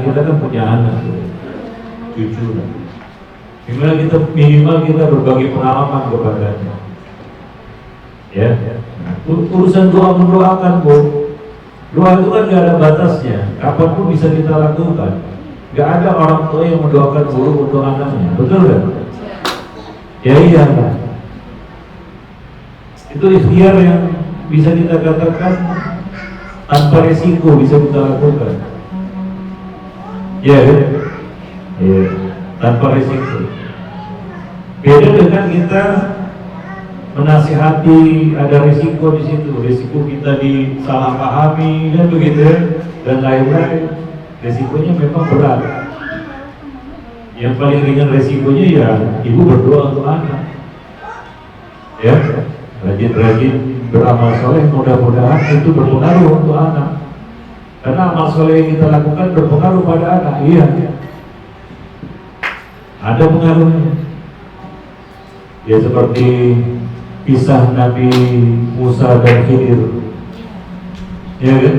kita kan punya anak, cucu. Minimal kita berbagi pengalaman kepadanya. Ya, urusan doa mendoakan, Bu. Doa itu kan gak ada batasnya, kapanpun bisa kita lakukan. Gak ada orang tua yang mendoakan buruk untuk anaknya, betul kan? Ya iya. Itu ikhtiar yang bisa kita katakan tanpa resiko bisa kita lakukan. Ya, ya, tanpa resiko. Beda dengan kita menasihati, ada resiko di situ. Resiko kita disalahpahami dan begitu dan lain-lain. Resikonya memang berat. Yang paling ringan resikonya ya ibu berdoa untuk anak. Ya, rajin-rajin beramal soleh, mudah-mudahan itu berpengaruh untuk anak. Karena amal soleh yang kita lakukan berpengaruh pada anak. Iya, ada pengaruhnya. Ya seperti kisah Nabi Musa dan Khidir, ya kan?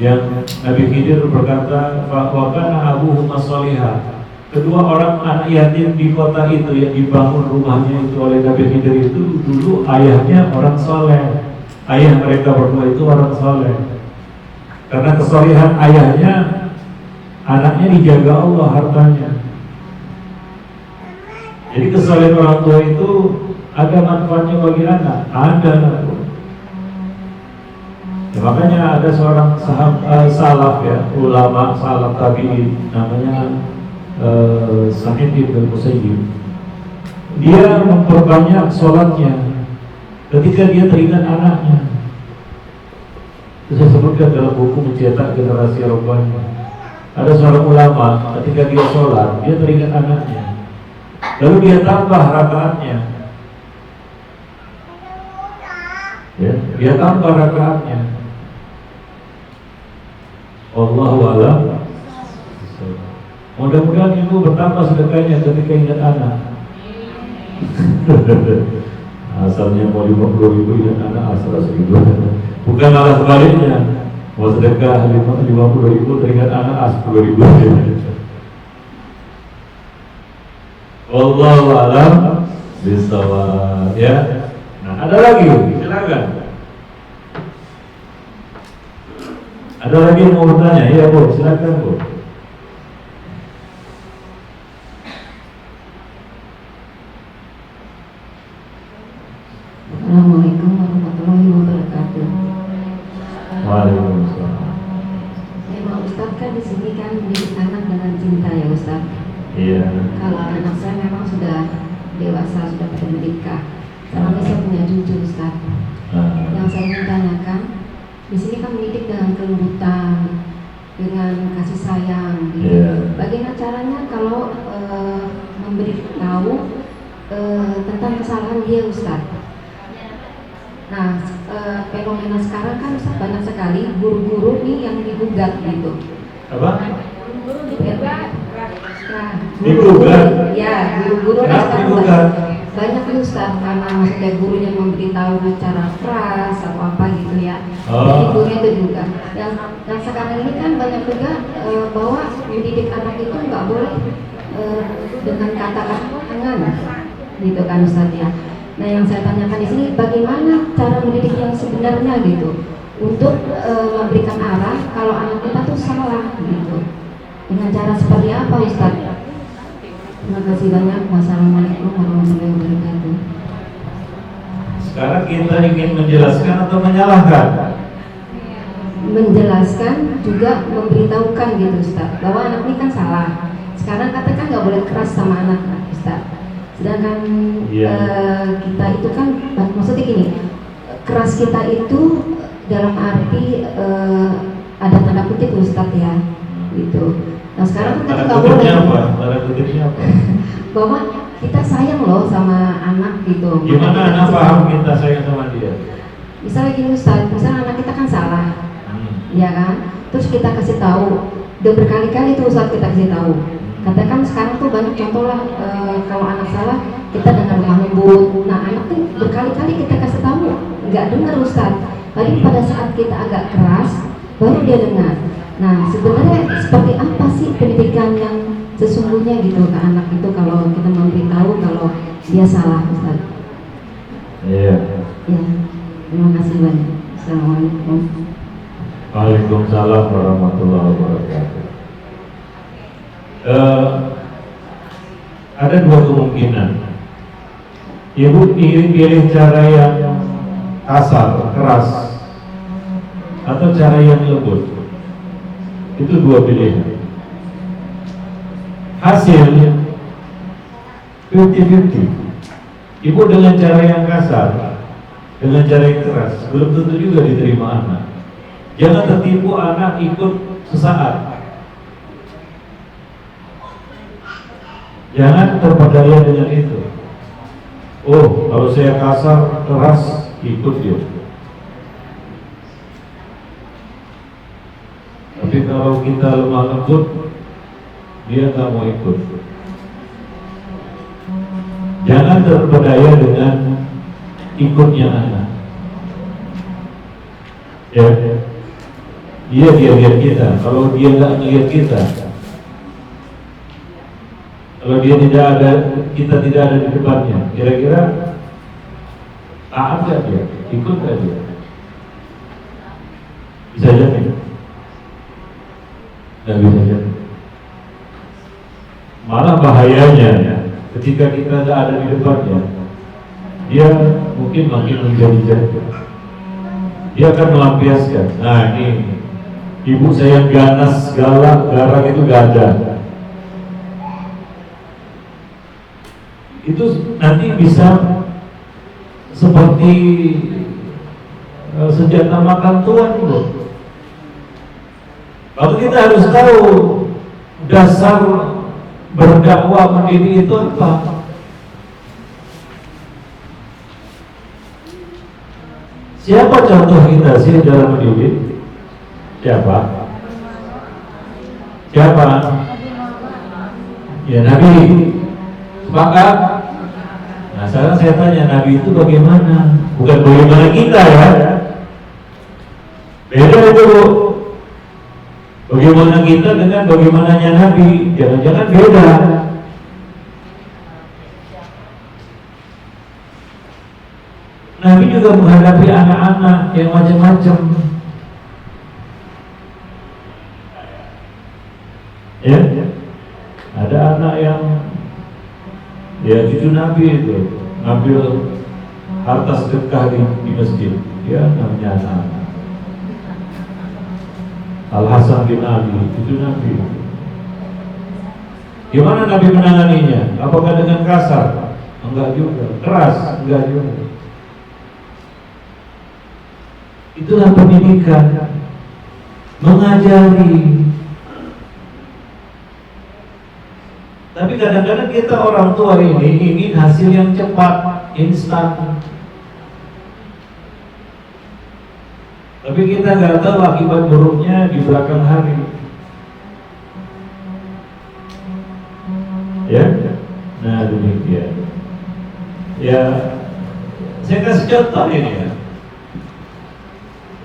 Yang Nabi Khidir berkata, "Wa kana abuhuma shalihah." Kedua orang anak yatim di kota itu yang dibangun rumahnya itu oleh Nabi Khidir itu dulu ayahnya orang soleh. Ayah mereka berdua itu orang soleh. Karena kesolehan ayahnya, anaknya dijaga Allah hartanya. Jadi kesolehan orang tua itu ada manfaatnya bagi anak, ada. Ya, makanya ada seorang salaf ya, ulama salaf tabi'in namanya Sa'id bin Musayyib. Dia memperbanyak sholatnya ketika dia teringat anaknya. Itu saya sebutkan dalam buku Mencetak Generasi Robbani. Ada seorang ulama ketika dia sholat, dia teringat anaknya. Lalu dia tambah rakaatnya. Ya, dia tambah rakaatnya. Wallahu a'lam. Mudah-mudahan ibu bertambah sedekahnya ketika ingat anak. Asalnya mau 50.000 ingat anak asal 1.000. Bukan malah sebaliknya. Mau sedekah 50.000 teringat anak 10.000. Wallahu a'lam bishawab. Ya. Nah, ada lagi, silakan. Ada lagi yang mau bertanya? Iya, Bu, silakan, Bu.
Assalamualaikum warahmatullahi wabarakatuh.
Waalaikumsalam.
Ya, Pak Ustadz, kan di sini kan mendidik anak dengan cinta ya Ustadz.
Iya.
Kalau anak saya memang sudah dewasa, sudah pada menikah. Sekarang saya punya cucu Ustadz. Yang saya ingin tanyakan, di sini kan mendidik dengan kelembutan, dengan kasih sayang. Gitu.
Yeah.
Bagaimana caranya kalau memberitahu tentang kesalahan dia Ustadz? Nah, fenomena sekarang kan Ustadz banyak sekali guru-guru nih yang digugat gitu.
Apa?
Nah,
Digugat?
Ya, guru-guru
Kenapa
sekarang
digugat?
banyak Ustadz karena maksudnya gurunya memberitahu secara keras atau apa gitu ya.
Oh.
Jadi gurunya itu juga. Yang sekarang ini kan banyak juga bahwa mendidik anak itu nggak boleh dengan kata-kata tangan, gitu kan Ustaz ya. Nah yang saya tanyakan di sini, bagaimana cara mendidik yang sebenarnya gitu, untuk memberikan arah kalau anak kita tuh salah gitu. Dengan cara seperti apa Ustaz? Terima kasih banyak. Wassalamualaikum warahmatullahi wabarakatuh.
Sekarang kita ingin menjelaskan atau menyalahkan?
Menjelaskan juga memberitahukan gitu Ustaz, bahwa anak ini kan salah. Sekarang katakan nggak boleh keras sama anak Ustaz. Sedangkan kita itu kan, maksudnya gini, keras kita itu dalam arti ada tanda kutip Ustaz ya, gitu. Nah sekarang kan kita nggak boleh.
Tanda kutipnya apa?
Bahwa kita sayang loh sama anak gitu.
Gimana anak paham kita sayang sama dia?
Misalnya gini Ustaz, misalnya anak kita kan salah, ya kan? Terus kita kasih tahu, udah berkali-kali tuh Ustaz kita kasih tahu. Katakan sekarang tuh banyak contoh lah, kalau anak salah kita dengan lemah lembut. Nah anak tuh berkali-kali kita kasih tahu, nggak dengar Ustaz. Paling pada saat kita agak keras, baru dia dengar. Nah sebenarnya seperti apa sih pendidikan yang sesungguhnya gitu ke anak itu kalau kita memberitahu kalau dia salah Ustaz?
Iya.
Ya, terima kasih banyak. Assalamualaikum.
Waalaikumsalam warahmatullahi wabarakatuh. Ada dua kemungkinan. Ibu pilih cara yang kasar, keras, atau cara yang lembut. Itu dua pilihan. Hasil 50-50. Ibu dengan cara yang kasar, dengan cara yang keras, belum tentu juga diterima anak. Jangan tertipu anak ikut sesaat. Jangan terpedaya dengan itu. Oh, kalau saya kasar, keras, ikut dia. Tapi kalau kita lemah lembut, dia nggak mau ikut. Jangan terpedaya dengan ikutnya anak. Ya, dia lihat kita. Kalau dia nggak ngelihat kita, kalau dia tidak ada, kita tidak ada di depannya, kira-kira taat nggak dia? Ikut nggak dia? Bisa jadi. Nggak bisa jadi. Malah bahayanya ketika kita tidak ada di depannya, dia mungkin makin menjadi-jadi. Dia akan melampiaskan. Nah ini, ibu saya ganas, galak, garang itu gak ada. Itu nanti bisa seperti senjata makan tuan loh. Lalu kita harus tahu dasar berdakwah mendidik itu apa? Siapa contoh kita sih dalam mendidik? Siapa? Siapa? Ya Nabi. Sepakat? Nah sekarang saya tanya, Nabi itu bagaimana? Bukan bagaimana kita ya. Beda itu Bu. Bagaimana kita dengan bagaimananya Nabi, jangan-jangan beda. Nabi juga menghadapi anak-anak yang macam-macam. Ya, ada anak yang ya cucu Nabi itu ngambil harta sedekah di masjid, dia namanya anak. Al-Hasan bin Ali, itu Nabi. Gimana Nabi menanganinya? Apakah dengan kasar? Enggak juga. Keras? Enggak juga. Itulah pendidikan, mengajari. Tapi kadang-kadang kita orang tua ini ingin hasil yang cepat, instan. Tapi kita nggak tahu akibat buruknya di belakang hari. Ya, nah demikian. Ya, saya kasih contoh ini ya.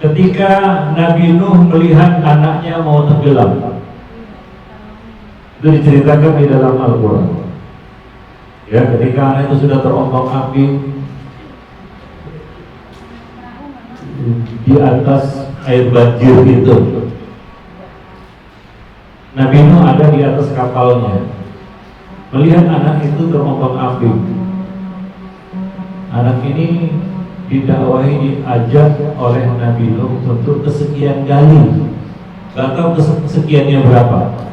Ketika Nabi Nuh melihat anaknya mau tenggelam, Itu diceritakan di dalam Al-Quran. Ya, ketika anak itu sudah terombang-ambing di atas air banjir itu, Nabi Nuh ada di atas kapalnya, melihat anak itu terombang-ambing. Anak ini didakwahi, diajak oleh Nabi Nuh untuk kesekian kali, gak tahu kesekiannya berapa.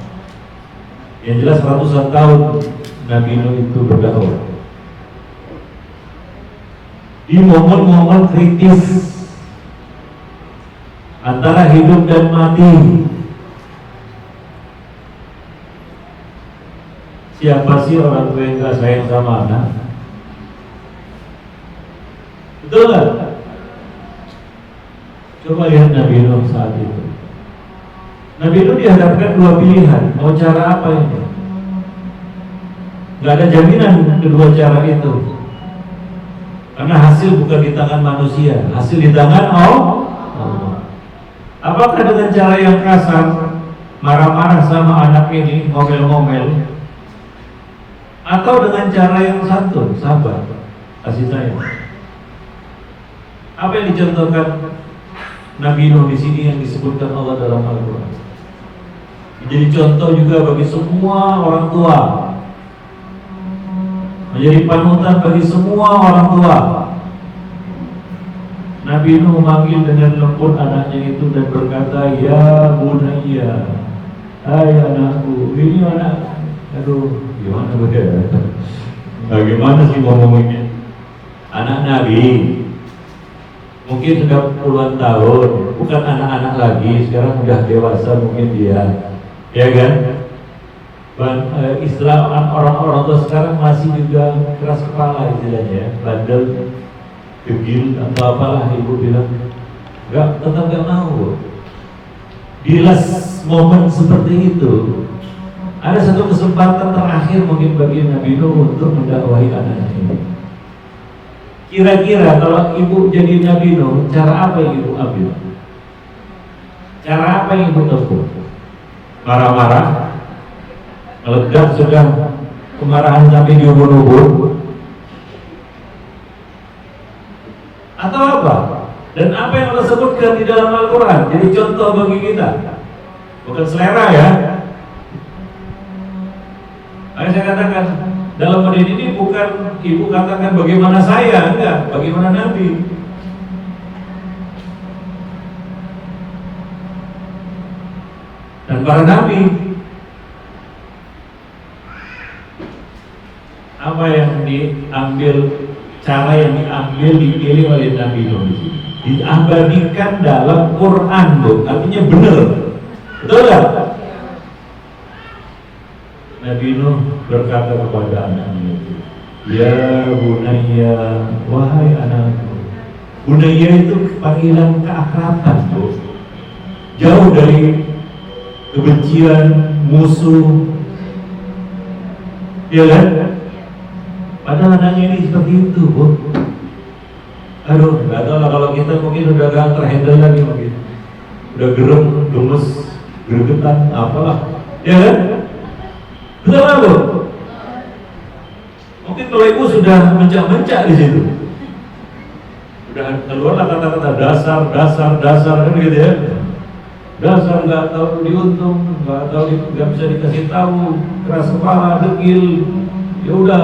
Yang jelas ratusan tahun Nabi Nuh itu berdakwah. Di momen-momen kritis antara hidup dan mati, siapa sih orang tua yang gak sayang sama anak? Betul gak? Coba lihat Nabi Nuh saat itu. Nabi Nuh dihadapkan dua pilihan, mau cara apa ini? Gak ada jaminan kedua cara itu, karena hasil bukan di tangan manusia, hasil di tangan Allah. Apakah dengan cara yang kasar, marah-marah sama anak ini, ngomel-ngomel, atau dengan cara yang santun, sabar, kasih sayang? Apa yang dicontohkan Nabi Nuh di sini yang disebutkan Allah dalam Al-Quran? Menjadi contoh juga bagi semua orang tua, menjadi panutan bagi semua orang tua. Nabi Nuh memanggil dengan lembut anaknya itu dan berkata, "Ya bunayya, hai anakku." Ini anak, aduh, gimana bagaimana sih ngomongnya? Anak Nabi mungkin sudah puluhan tahun, bukan anak-anak lagi, sekarang sudah dewasa mungkin dia, ya kan? Istilah orang-orang tua sekarang masih juga keras kepala istilahnya, ya, bandel, gegil atau apalah ibu bilang, tetap gak mau. Di last momen seperti itu, ada satu kesempatan terakhir mungkin bagi Nabi Nuh untuk mendakwahi anaknya ini. Kira-kira kalau ibu jadi Nabi Nuh, cara apa yang ibu ambil? Cara apa yang ibu tempuh? Marah-marah? Meledak sudah kemarahan sampai diubur-ubur? Atau apa? Dan apa yang Allah sebutkan di dalam Al-Quran jadi contoh bagi kita, bukan selera ya. Saya katakan, dalam mendidik ini bukan ibu katakan bagaimana saya, enggak, bagaimana Nabi. Dan para Nabi, apa yang diambil, cara yang diambil dipilih oleh Nabi Nuh, diabadikan dalam Quran, artinya benar, betul gak? Nabi Nuh berkata kepada anaknya, "Ya bunayya, wahai anakku." Bunayya itu panggilan keakraban, Bu. Jauh dari kebencian, musuh, ya kan? Padahal anaknya ini seperti itu, Bu. Aduh, gak tahu lah, kalau kita mungkin udah gak terhandle lagi mungkin, udah gerem, gemes, gregetan, apalah, ya kan? Betul nggak, Bu? Mungkin kalau ibu sudah mencak-mencak di situ, udah keluar kata-kata dasar kan gitu ya. Dasar nggak tahu diuntung, nggak tahu, nggak bisa dikasih tahu, keras kepala, degil, ya udah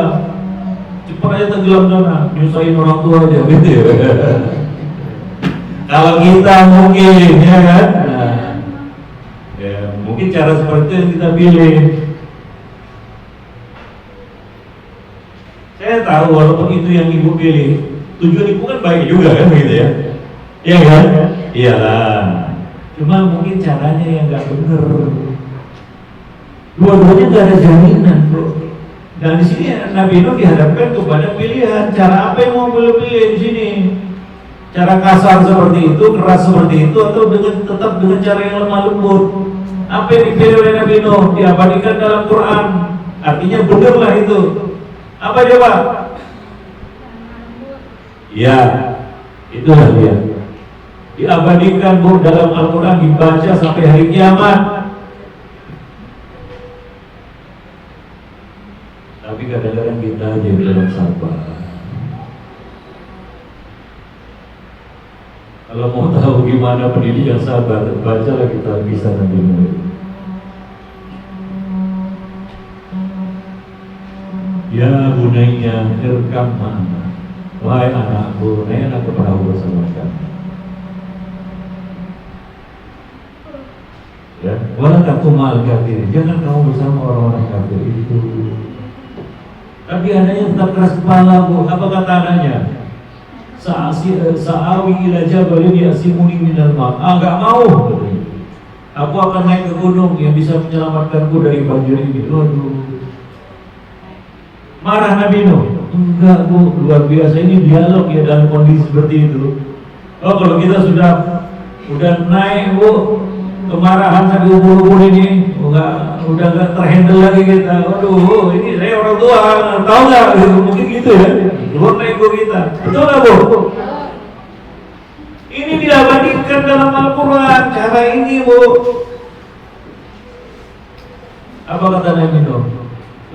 cepat aja tenggelam sana, nyusahin orang tua aja gitu ya. Kalau kita mungkin, ya kan? Nah, ya mungkin cara seperti itu yang kita pilih. Saya tahu walaupun itu yang ibu pilih, tujuan ibu kan baik juga kan begitu ya, iya kan? Iyalah, cuma mungkin caranya yang nggak benar. Dua-duanya nggak ada jaminan, bro. Dan di sini Nabi Nuh dihadapkan kepada pilihan, cara apa yang mau pilih di sini? Cara kasar seperti itu, keras seperti itu, atau tetap dengan cara yang lemah lembut? Apa yang dipilih oleh Nabi Nuh diabadikan dalam Quran, artinya benarlah itu. Apa coba? Ya, itulah dia. Diabadikan, Bu, dalam Al-Quran, dibaca sampai hari kiamat. Tapi kadang-kadang kita jadi kurang sabar. Kalau mau tahu gimana pendidikan sabar, bacalah kitab Kisah Nabi Nuh. Ya bunayya irkam ma'ana. Wahai anakku, naiklah ke perahu bersama kami. Ya, wala takum ma'al kafirin. Jangan kamu bersama orang-orang kafir itu. Tapi anaknya tetap keras kepala, Bu. Apa kata anaknya? Sa'awi ila jabalin yasimuni minal ma'. Enggak mau. Aku akan naik ke gunung yang bisa menyelamatkanku dari banjir ini. Aduh. Marah Nabi Nuh. Enggak, Bu, luar biasa. Ini dialog ya dalam kondisi seperti itu. Oh, kalau kita udah naik, Bu, kemarahan sampai ubur-ubur ini udah nggak terhandle lagi kita. Aduh, ini saya orang tua, tahu nggak? Mungkin gitu ya. Luar ego kita. Betul nggak, Bu? Ini diabadikan dalam Al-Quran cara ini, Bu. Apa kata Nabi Nuh?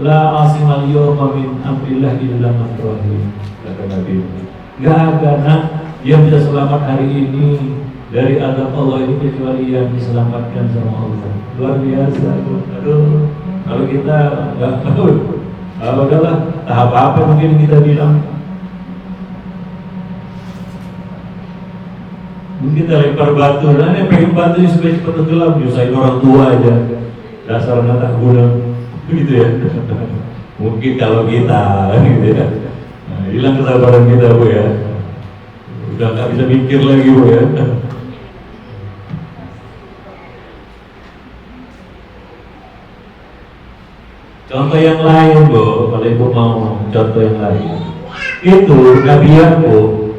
La asimal yawma min amrillah illa man rahim. Kata Nabi Nuh. Gak ada nak yang bisa selamat hari ini dari azab Allah ini kecuali yang diselamatkan sama Allah. Luar biasa. Aduh, kalau kita nggak tahu, udahlah, tahap apa mungkin kita bilang. Mungkin kita lempar batu, dan yang pengen batu supaya cepat tenggelam, nyusahin orang tua aja. Dasar anak tak guna, gitu ya. Mungkin kalau kita, gitu ya. Nah, hilang kesabaran kita, Bu ya. Udah nggak bisa mikir lagi, Bu ya. Contoh yang lain, Bu, kalau Ibu mau contoh yang lain, itu Nabi Yakub,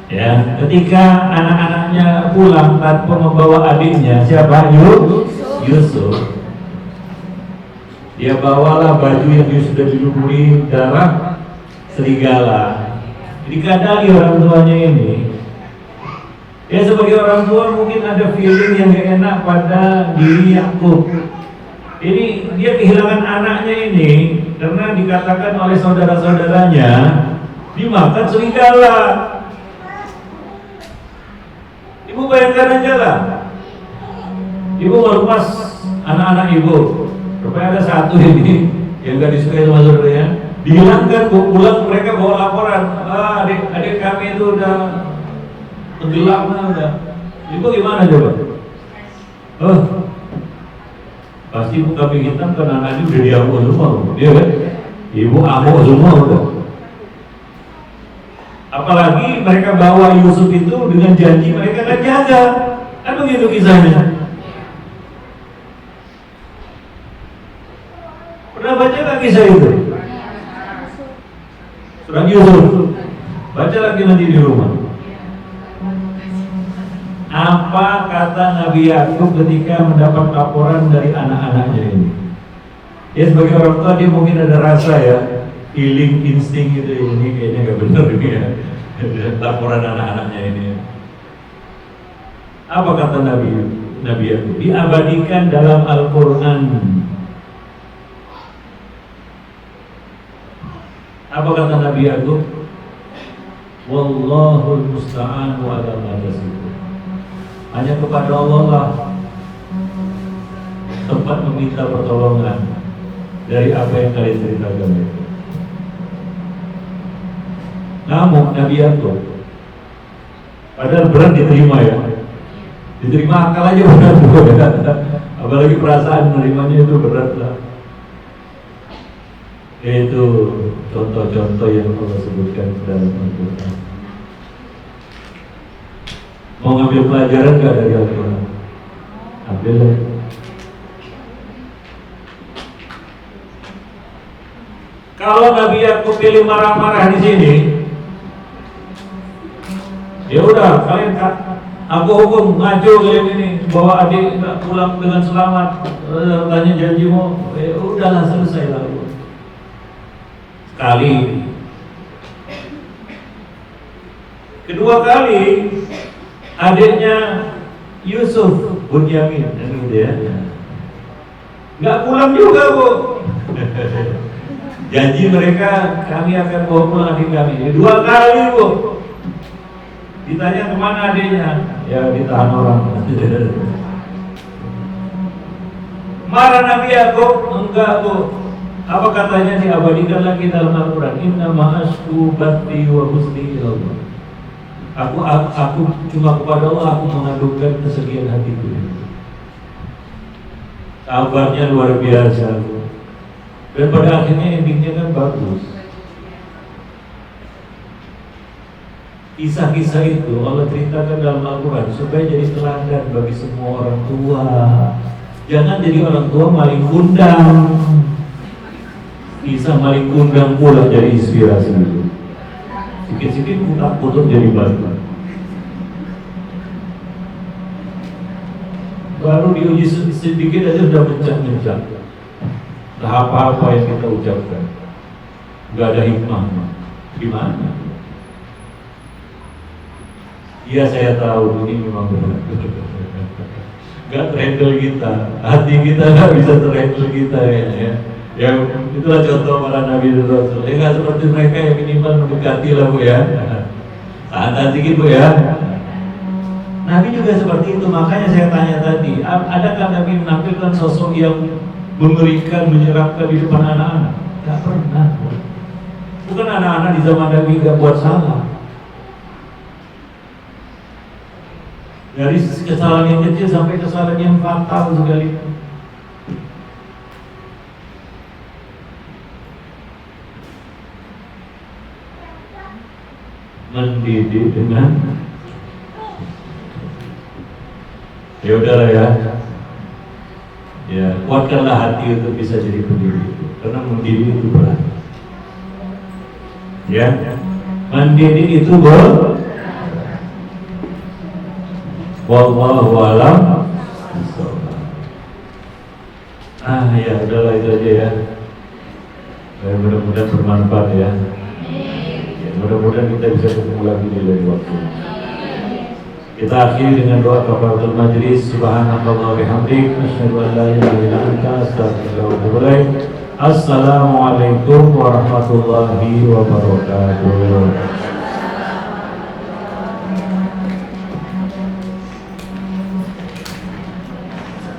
ya, ketika anak-anaknya pulang tanpa membawa adiknya, siapa? Yusuf. Dia bawalah baju yang sudah dilumuri darah serigala. Dikadali orang tuanya ini. Ya, sebagai orang tua mungkin ada feeling yang gak enak pada diri Yakub. Ini dia kehilangan anaknya ini karena dikatakan oleh saudara-saudaranya dimakan serigala. Ibu bayangkan aja lah. Ibu melepas anak-anak ibu. Rupanya ada satu ini yang gak disukai sama saudaranya. Dihilangkan, pulang mereka bawa laporan. Adik kami itu udah tenggelam udah. Ibu gimana coba? Pasti ibu kambing hitam kan anaknya udah diamuk semua, dia kan? Ibu amuk semua udah. Apalagi mereka bawa Yusuf itu dengan janji mereka akan jaga. Kan begitu kisahnya. Pernah baca nggak kisah itu? Surah Yusuf. Baca lagi nanti di rumah. Apa kata Nabi Yakub ketika mendapat laporan dari anak-anaknya ini? Ya, sebagai orang tua dia mungkin ada rasa ya, feeling, insting gitu, ini kayaknya gak benar ini ya. Laporan anak-anaknya ini. Apa kata Nabi Yakub? Diabadikan dalam Al-Quran. Apa kata Nabi Yakub? Wallahul musta'anu ala ma tasifun. Hanya kepada Allah lah tempat meminta pertolongan dari apa yang kalian ceritakan itu. Namun Nabi Yakub, padahal berat diterima ya, diterima akal aja berat ya. Apalagi perasaan menerimanya itu berat lah. Itu contoh-contoh yang Allah sebutkan dalam Al-Quran. Mau ngambil pelajaran gak dari Al-Quran? Ambil lah. Kalau Nabi Yakub pilih marah-marah di sini, ya udah, kalian aku hukum ngaco kalian ini, bawa adik pulang dengan selamat, tanya janjimu, ya udahlah selesai lah. Sekali, kedua kali adiknya Yusuf Bunyamin, gitu ya, nggak pulang juga, Bu. Janji mereka, kami akan bawa pulang adik kami. 2 kali bu. Ditanya kemana adiknya? Ya ditahan orang. Marah Nabi Yakub? Enggak bu. Apa katanya diabadikan lagi dalam Al-Quran? Inna ma'asku bati wa husni ilallah. Aku cuma kepada Allah aku mengadukan kesedihan hatiku. Sabarnya luar biasa bu. Dan pada akhirnya endingnya kan bagus. Kisah-kisah itu Allah ceritakan dalam Al-Quran supaya jadi teladan bagi semua orang tua. Jangan jadi orang tua maling kundang. Kisah maling kundang pula jadi inspirasi itu. Sikit-sikit putus jadi batu. Baru diuji sedikit aja sudah mencak-mencak. Nah, apa-apa yang kita ucapkan nggak ada hikmah, gimana? Iya saya tahu ini memang benar. Nggak terhandle kita, hati kita nggak bisa terhandle kita ya. Ya itulah contoh para nabi dan rasul. Nggak seperti mereka yang minimal mendekati lah bu ya. Tahan sedikit bu ya. Nabi juga seperti itu, makanya saya tanya tadi, adakah Nabi menampilkan sosok yang mengerikan, menyeramkan di depan anak-anak? Tidak pernah. Bukan anak-anak di zaman Nabi tidak buat salah. Dari kesalahan yang kecil sampai kesalahan yang fatal sekali. Mendidik dengan ya udahlah ya. Ya, kuatkanlah hati untuk bisa jadi pendidik. Karena mendidik itu berat. Ya, mendidik itu berat. Wallahu a'lam. Ya udahlah itu aja ya. Mudah-mudahan bermanfaat ya. Mudah-mudahan kita bisa ketemu lagi di lain waktu. Kita akhiri dengan doa kafaratul majlis. Subhanallahi wa bihamdihi, asyhadu an la ilaha illa anta, astaghfiruka wa atubu ilaik. Assalamualaikum warahmatullahi wabarakatuh.